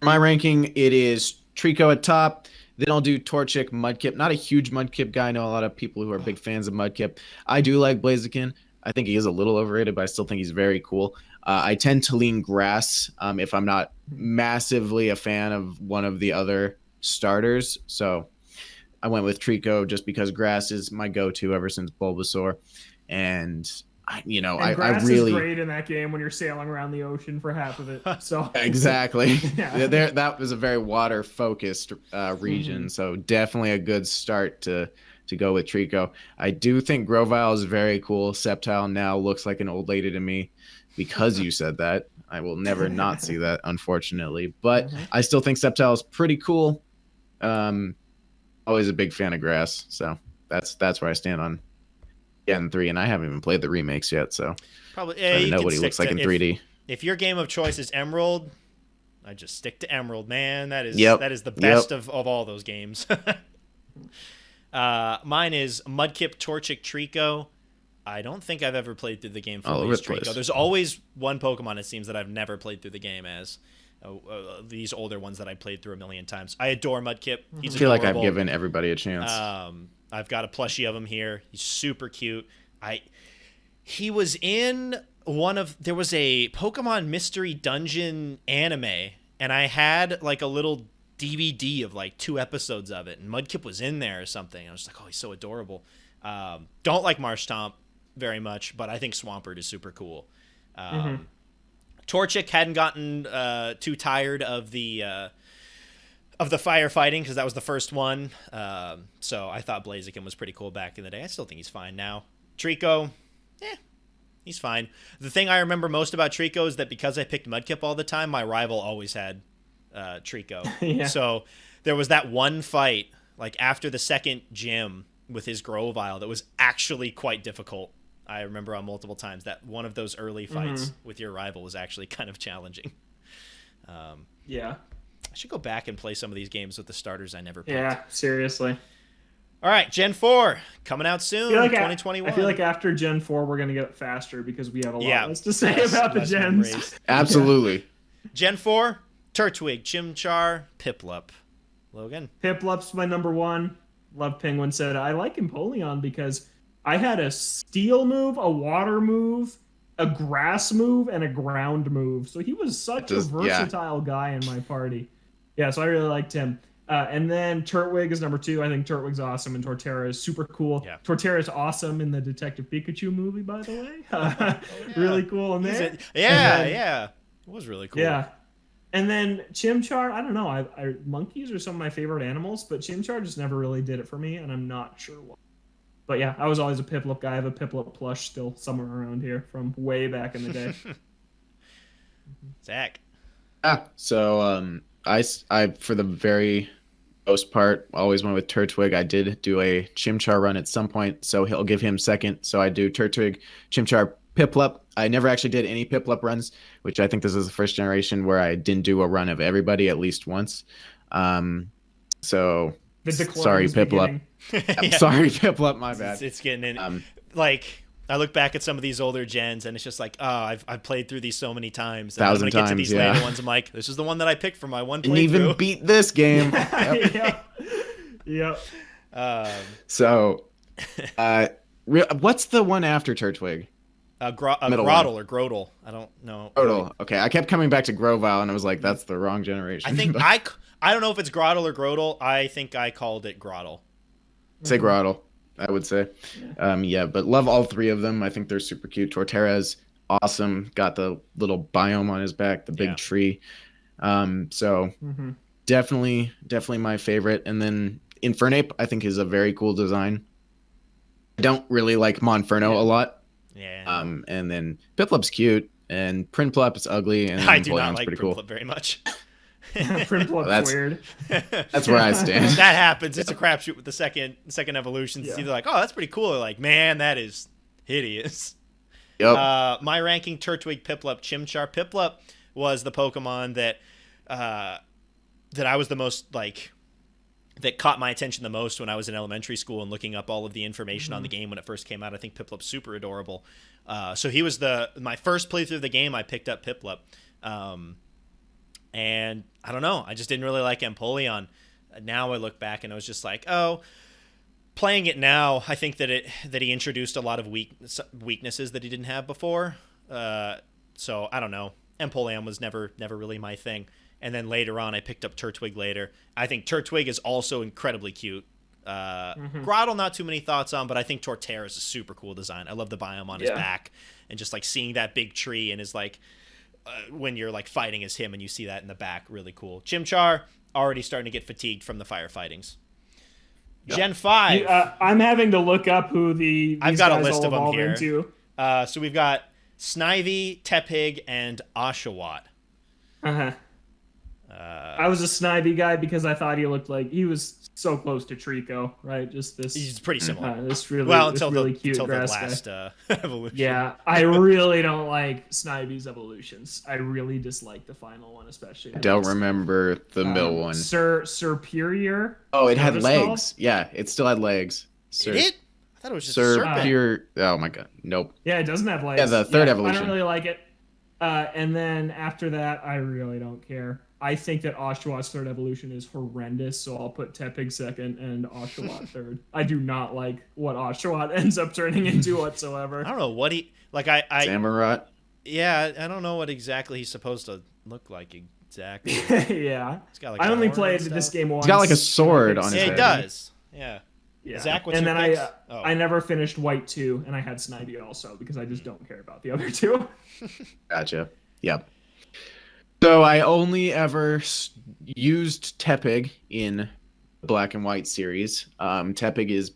My ranking, it is Trico at top. Then I'll do Torchic, Mudkip. Not a huge Mudkip guy. I know a lot of people who are big fans of Mudkip. I do like Blaziken. I think he is a little overrated, but I still think he's very cool. I tend to lean Grass if I'm not massively a fan of one of the other starters. So I went with Trico just because Grass is my go-to ever since Bulbasaur. And I Grass really is great in that game when you're sailing around the ocean for half of it. So exactly. Yeah. That was a very water focused region, so definitely a good start to go with Trico. I do think Grovyle is very cool. Sceptile now looks like an old lady to me because you said that. I will never not see that, unfortunately, but I still think Sceptile is pretty cool. Always a big fan of Grass, so that's where I stand on Gen 3, and I haven't even played the remakes yet, so Probably. I don't even know what he looks like in 3D. If your game of choice is Emerald, I just stick to Emerald, man. That is the best of all those games. Mine is Mudkip, Torchic, Trico. I don't think I've ever played through the game for All these over the Trico. place. There's always one Pokemon, it seems, that I've never played through the game as. These older ones that I played through a million times. I adore Mudkip. He's I feel like I've adorable. given everybody a chance. I've got a plushie of him here. He's super cute. He was in there was a Pokemon Mystery Dungeon anime, and I had like a little DVD of like 2 episodes of it, and Mudkip was in there or something. I was like, oh, he's so adorable. Don't like Marshtomp very much, but I think Swampert is super cool. Torchic hadn't gotten too tired of the firefighting because that was the first one. So I thought Blaziken was pretty cool back in the day. I still think he's fine now. Trico, he's fine. The thing I remember most about Trico is that because I picked Mudkip all the time, my rival always had Trico. Yeah. So there was that one fight, like after the second gym with his Grovyle, that was actually quite difficult. I remember on multiple times that one of those early fights with your rival was actually kind of challenging. Yeah. I should go back and play some of these games with the starters I never picked. Yeah, seriously. All right, Gen 4 coming out soon, 2021. I feel like after Gen 4, we're going to get faster because we have a lot Yeah, less to say about the less gens. memories. Absolutely. Gen 4, Turtwig, Chimchar, Piplup. Logan? Piplup's my number 1. Love Penguin said, I like Empoleon because I had a steel move, a water move, a grass move, and a ground move. So he was such a versatile guy in my party. Yeah, so I really liked him. And then Turtwig is number 2. I think Turtwig's awesome, and Torterra is super cool. Yeah. Torterra is awesome in the Detective Pikachu movie, by the way. Really cool in there. Yeah. It was really cool. Yeah. And then Chimchar, I don't know. Monkeys are some of my favorite animals, but Chimchar just never really did it for me, and I'm not sure why. But yeah, I was always a Piplup guy. I have a Piplup plush still somewhere around here from way back in the day. Zach? So I for the very most part always went with Turtwig. I did do a Chimchar run at some point, so he'll give him second. So I do Turtwig, Chimchar, Piplup. I never actually did any Piplup runs, which I think this is the first generation where I didn't do a run of everybody at least once. So sorry, Piplup. I'm sorry, Piplup. My bad. It's getting in. Like, I look back at some of these older gens, and it's just like, oh, I've played through these so many times. And I'm gonna get to these later ones. I'm like, this is the one that I picked for my one playthrough. And even beat this game. Yep. So, what's the one after Turtwig? Groddle or Grodel. I don't know. Grodel. Okay, I kept coming back to Grovyle, and I was like, that's the wrong generation. I think I don't know if it's Groddle or Grodel. I think I called it Groddle. Say Groddle, I would say. But love all 3 of them. I think they're super cute. Torterra's awesome. Got the little biome on his back, the big tree. Definitely my favorite. And then Infernape, I think, is a very cool design. I don't really like Monferno a lot. Yeah. And then Piplup's cute, and Prinplup is ugly, and I do not like pretty Prinplup cool. very much. Prinplup's weird. That's where I stand. That happens. It's a crapshoot with the second evolution. It's either like, oh, that's pretty cool, or like, man, that is hideous. Yep. My ranking: Turtwig, Piplup, Chimchar. Piplup was the Pokemon that I was the most like, that caught my attention the most when I was in elementary school and looking up all of the information on the game when it first came out. I think Piplup's super adorable. So he was my first playthrough of the game. I picked up Piplup. And I don't know. I just didn't really like Empoleon. Now I look back and I was just like, oh, playing it now, I think that he introduced a lot of weaknesses that he didn't have before. So I don't know. Empoleon was never really my thing. And then later on, I picked up Turtwig later. I think Turtwig is also incredibly cute. Groddle, not too many thoughts on, but I think Torterra is a super cool design. I love the biome on his back, and just like seeing that big tree and his like when you're like fighting as him and you see that in the back, really cool. Chimchar, already starting to get fatigued from the firefightings. Gen 5. I'm having to look up who I've got a list of them here. Into. So we've got Snivy, Tepig, and Oshawott. I was a Snivy guy because I thought he looked like he was so close to Trico, right? Just this. He's pretty similar. This really, until really the, cute until grass the last evolution. Yeah, I really don't like Snivy's evolutions. I really dislike the final one, especially. I don't remember the middle one. Superior. Oh, it had legs. Yeah, it still had legs. Did it? I thought it was just a serpent. Oh my god, nope. Yeah, it doesn't have legs. Yeah, the third evolution. I don't really like it. And then after that, I really don't care. I think that Oshawott third evolution is horrendous, so I'll put Tepig second and Oshawott third. I do not like what Oshawott ends up turning into whatsoever. I don't know what he like. Samurott. Yeah, I don't know what exactly he's supposed to look like exactly. Yeah. He's got like I a only horn played and this stuff. game once. He's got like a sword on his Yeah, head. he does. Yeah. Yeah. Zach, what's and your then picks? I never finished White 2, and I had Snivy also because I just don't care about the other two. Gotcha. Yep. So I only ever used Tepig in the Black and White series. Tepig is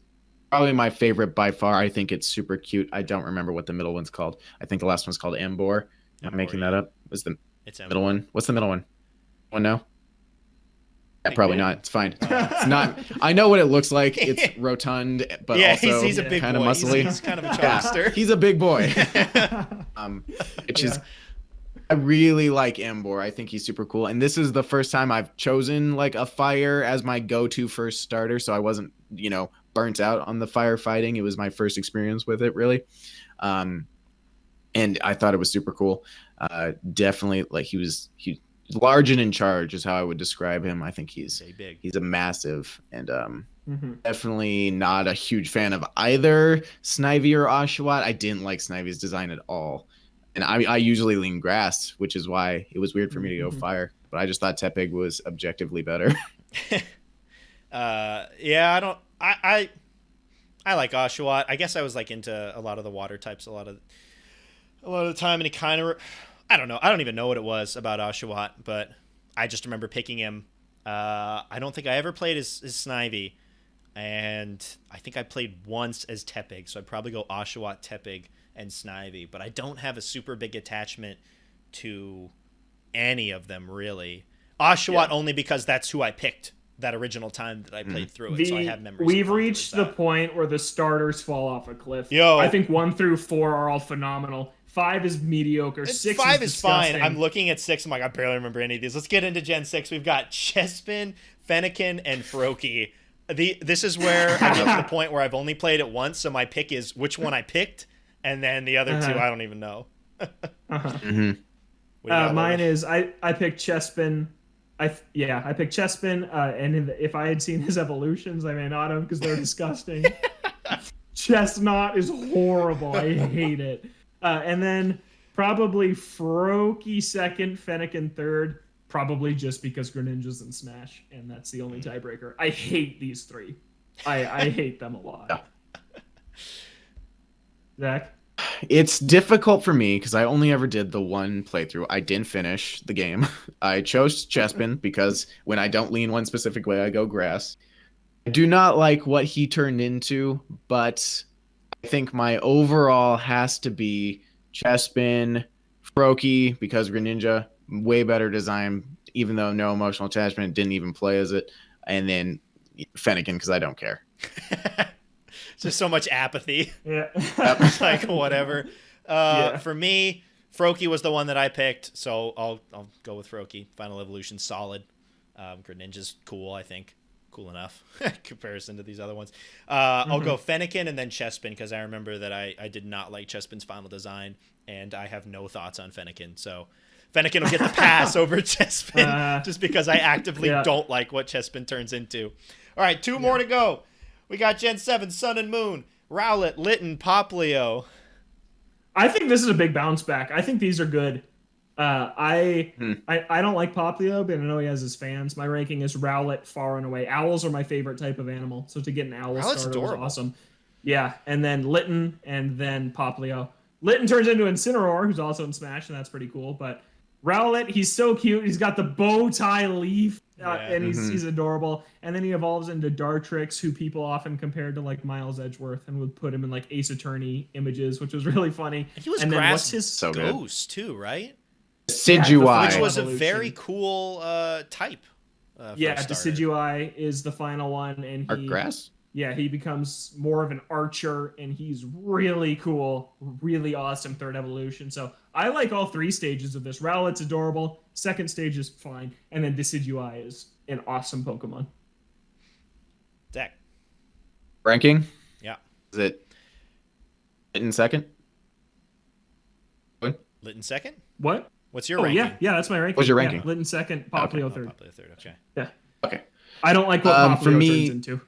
probably my favorite by far. I think it's super cute. I don't remember what the middle one's called. I think the last one's called Ambor. I'm making that up. What's the middle one? What's the middle one? One no? Yeah, probably not. It's fine. It's not. I know what it looks like. It's rotund, but yeah, also he's a big kind of boy. muscly. He's kind of a Yeah, chubster. he's a big boy. Which is, I really like Ambor. I think he's super cool. And this is the first time I've chosen like a fire as my go-to first starter, so I wasn't, burnt out on the firefighting. It was my first experience with it, really. And I thought it was super cool. Definitely, like he's large and in charge is how I would describe him. I think he's big. He's a massive and definitely not a huge fan of either Snivy or Oshawott. I didn't like Snivy's design at all. And I usually lean grass, which is why it was weird for me to go fire. But I just thought Tepig was objectively better. Yeah, I like Oshawott. I guess I was like into a lot of the water types a lot of the time, and he kind of I don't know. I don't even know what it was about Oshawott, but I just remember picking him. I don't think I ever played as Snivy, and I think I played once as Tepig, so I'd probably go Oshawott, Tepig, and Snivy. But I don't have a super big attachment to any of them, really. Oshawott only because that's who I picked that original time that I played through it, so I have memories. We've reached the point where the starters fall off a cliff. Yo. I think 1 through 4 are all phenomenal. 5 is mediocre. 6 5 is fine. disgusting. I'm looking at 6. I'm like, I barely remember any of these. Let's get into Gen 6. We've got Chespin, Fennekin, and Froakie. This is where I get to the point where I've only played it once, so my pick is which one I picked, and then the other two I don't even know. Mine is I picked Chespin. I picked Chespin, and if I had seen his evolutions, I may not have because they're disgusting. Chestnut is horrible. I hate it. And then probably Froakie second, Fennekin third, probably just because Greninja's in Smash, and that's the only tiebreaker. I hate these three. I hate them a lot. Zach? It's difficult for me because I only ever did the one playthrough. I didn't finish the game. I chose Chespin because when I don't lean one specific way, I go grass. I do not like what he turned into, but I think my overall has to be Chespin, Froakie, because Greninja, way better design, even though no emotional attachment, didn't even play as it, and then Fennekin because I don't care. Just so much apathy. Yeah. It's like, whatever. For me, Froakie was the one that I picked, so I'll go with Froakie. Final Evolution, solid. Greninja's cool, I think. Cool enough in comparison to these other ones. I'll go Fennekin and then Chespin because I remember that I did not like Chespin's final design, and I have no thoughts on Fennekin. So Fennekin will get the pass over Chespin just because I actively don't like what Chespin turns into. All right, 2 more to go. We got Gen 7, Sun and Moon, Rowlet, Litten, Poplio. I think this is a big bounce back. I think these are good. I don't like Poplio, but I know he has his fans. My ranking is Rowlet far and away. Owls are my favorite type of animal, so to get an owl Rowlet's starter was adorable. awesome. Yeah, and then Litten, and then Poplio. Litten turns into Incineroar, who's also in Smash, and that's pretty cool. But Rowlet, he's so cute. He's got the bow tie leaf, and he's adorable. And then he evolves into Dartrix, who people often compared to like Miles Edgeworth, and would put him in like Ace Attorney images, which was really funny. He was and Grass then what's his Ghost too, right? Decidueye. Which was a Evolution. very cool type. Decidueye is the final one, and Art grass? Yeah, he becomes more of an archer, and he's really cool, really awesome third evolution. So I like all 3 stages of this. Rowlet's adorable. Second stage is fine, and then Decidueye is an awesome Pokemon. Zach. Ranking? Yeah. Is it in second? Litten second? What? What's your Oh ranking? yeah, that's my ranking. What's your Yeah, ranking? Litten second, Poplio third. Poplio third. Okay. Yeah. Okay. I don't like what Poplio for me- turns into.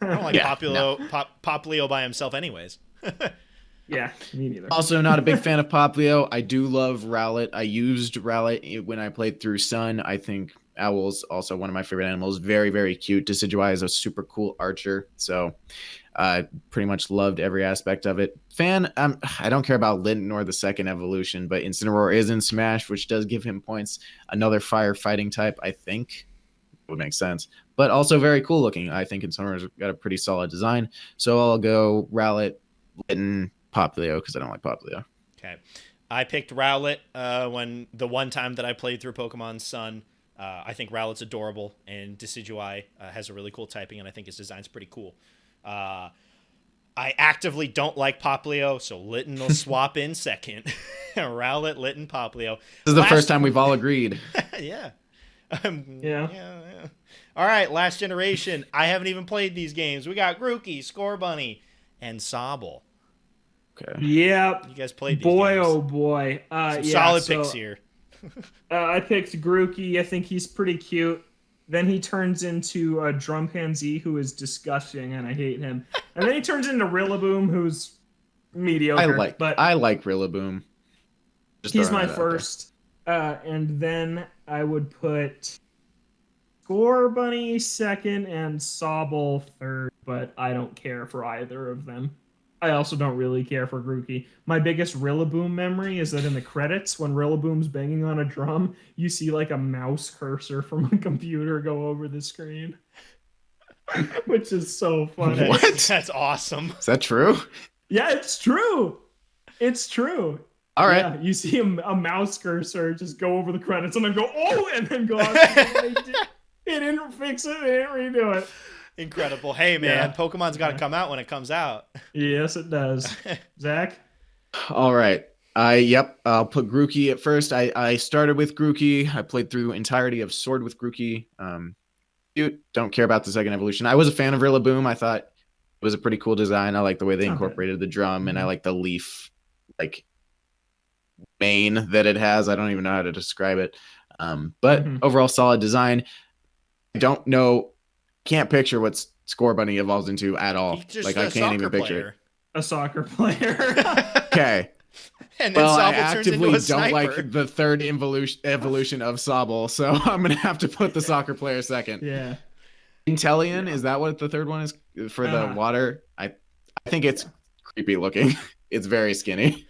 I don't like Yeah, Poplio by himself, anyways. Yeah, me neither. Also, not a big fan of Poplio. I do love Rowlet. I used Rowlet when I played through Sun. I think Owl's also one of my favorite animals. Very, very cute. Decidueye is a super cool archer. So I pretty much loved every aspect of it. I don't care about Litten or the second evolution, but Incineroar is in Smash, which does give him points. Another fire fighting type, I think, would make sense. But also very cool looking. I think Incineroar's got a pretty solid design. So I'll go Rowlet, Litten, Poplio, because I don't like Poplio. Okay. I picked Rowlet when the one time that I played through Pokemon Sun. I think Rowlet's adorable, and Decidueye has a really cool typing, and I think his design's pretty cool. I actively don't like Poplio, so Litten will swap in second. Rowlet, Litten, Poplio. This is the first time we've all agreed. Yeah. Yeah. All right, last generation. I haven't even played these games. We got Grookey, Scorbunny, and Sobble. Okay. Yeah. You guys played these Boy, games. oh boy. Solid picks here. I picked Grookey. I think he's pretty cute. Then he turns into a Drumpanzee, who is disgusting, and I hate him. And then he turns into Rillaboom, who's mediocre. I like Rillaboom. Just He's throwing my that out there. first. And then I would put Scorbunny second and Sobble third, but I don't care for either of them. I also don't really care for Grookey. My biggest Rillaboom memory is that in the credits, when Rillaboom's banging on a drum, you see like a mouse cursor from a computer go over the screen. Which is so funny. What? That's awesome. Is that true? Yeah, it's true. It's true. All right. Yeah, you see a mouse cursor just go over the credits and then go, oh, and then go out. It didn't fix it. They didn't redo it. Incredible. Hey, man, Yeah. Pokemon's got to come out when it comes out. Yes, it does. Zach? All right. I'll put Grookey at first. I started with Grookey. I played through entirety of Sword with Grookey. Cute. Don't care about the second evolution. I was a fan of Rillaboom. I thought it was a pretty cool design. I like the way they incorporated the drum, and I like the leaf like mane that it has. I don't even know how to describe it. But overall solid design. I don't know. Can't picture what Scorbunny evolves into at all. Like I can't even picture it. A soccer player. Okay. And then Well, I Sobble turns into actively a don't sniper. like the third evolution of Sobble, so I'm gonna have to put the soccer player second. Yeah. Intellion, is that what the third one is for the water? I think it's creepy looking. It's very skinny.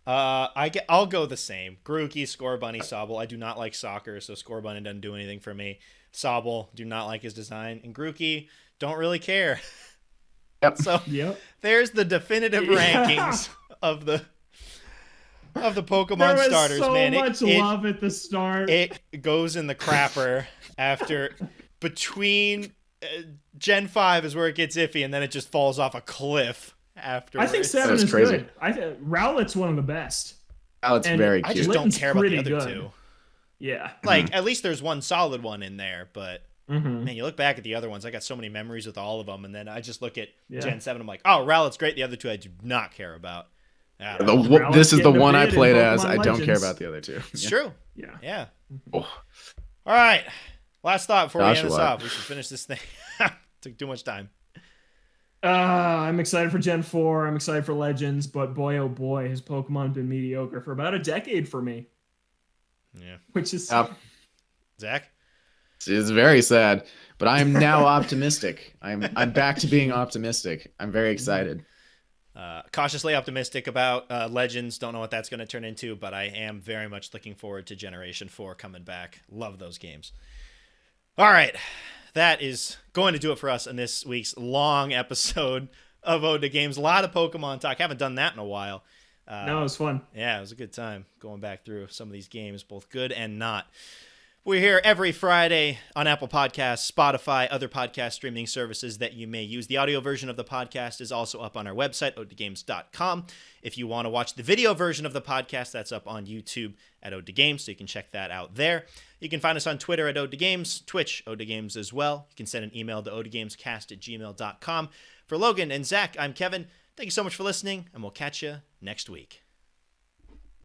I'll go the same. Grookey, Scorbunny, Sobble. I do not like soccer, so Scorbunny doesn't do anything for me. Sobble, do not like his design, and Grookey, don't really care. Yep. So there's the definitive rankings of the Pokemon starters, man. There was so much love at the start. It goes in the crapper after between Gen 5 is where it gets iffy, and then it just falls off a cliff after. I think 7 That's is crazy. good. Rowlet's one of the best. Oh, it's And very I cute. just don't Litten's care about the pretty other good. two. Yeah. Like, at least there's one solid one in there, but Mm-hmm. man, you look back at the other ones, I got so many memories with all of them, and then I just look at Yeah. Gen 7, I'm like, oh, Rowlet's great. The other two I do not care about. I don't know. This is the getting a one I bid in played as. Pokemon I don't care Legends. about the other two. It's Yeah. true. Yeah. Yeah. Oh. All right. Last thought before we end this Joshua. off. We should finish this thing. Took too much time. I'm excited for Gen 4. I'm excited for Legends, but boy, oh boy, has Pokemon been mediocre for about a decade for me. Yeah. Which is Yep. Zach? It's very sad, but I am now optimistic. I'm back to being optimistic. I'm very excited. Cautiously optimistic about Legends. Don't know what that's going to turn into, but I am very much looking forward to Generation 4 coming back. Love those games. All right. That is going to do it for us in this week's long episode of Ode to Games. A lot of Pokemon talk. Haven't done that in a while. no, it was fun. Yeah, it was a good time going back through some of these games, both good and not. We're here every Friday on Apple Podcasts, Spotify, other podcast streaming services that you may use. The audio version of the podcast is also up on our website, odetogames.com. If you want to watch the video version of the podcast, that's up on YouTube at Ode to Games, so you can check that out there. You can find us on Twitter at Ode to Games, Twitch, Ode to Games as well. You can send an email to odegamescast@gmail.com. For Logan and Zach, I'm Kevin. Thank you so much for listening, and we'll catch you next week.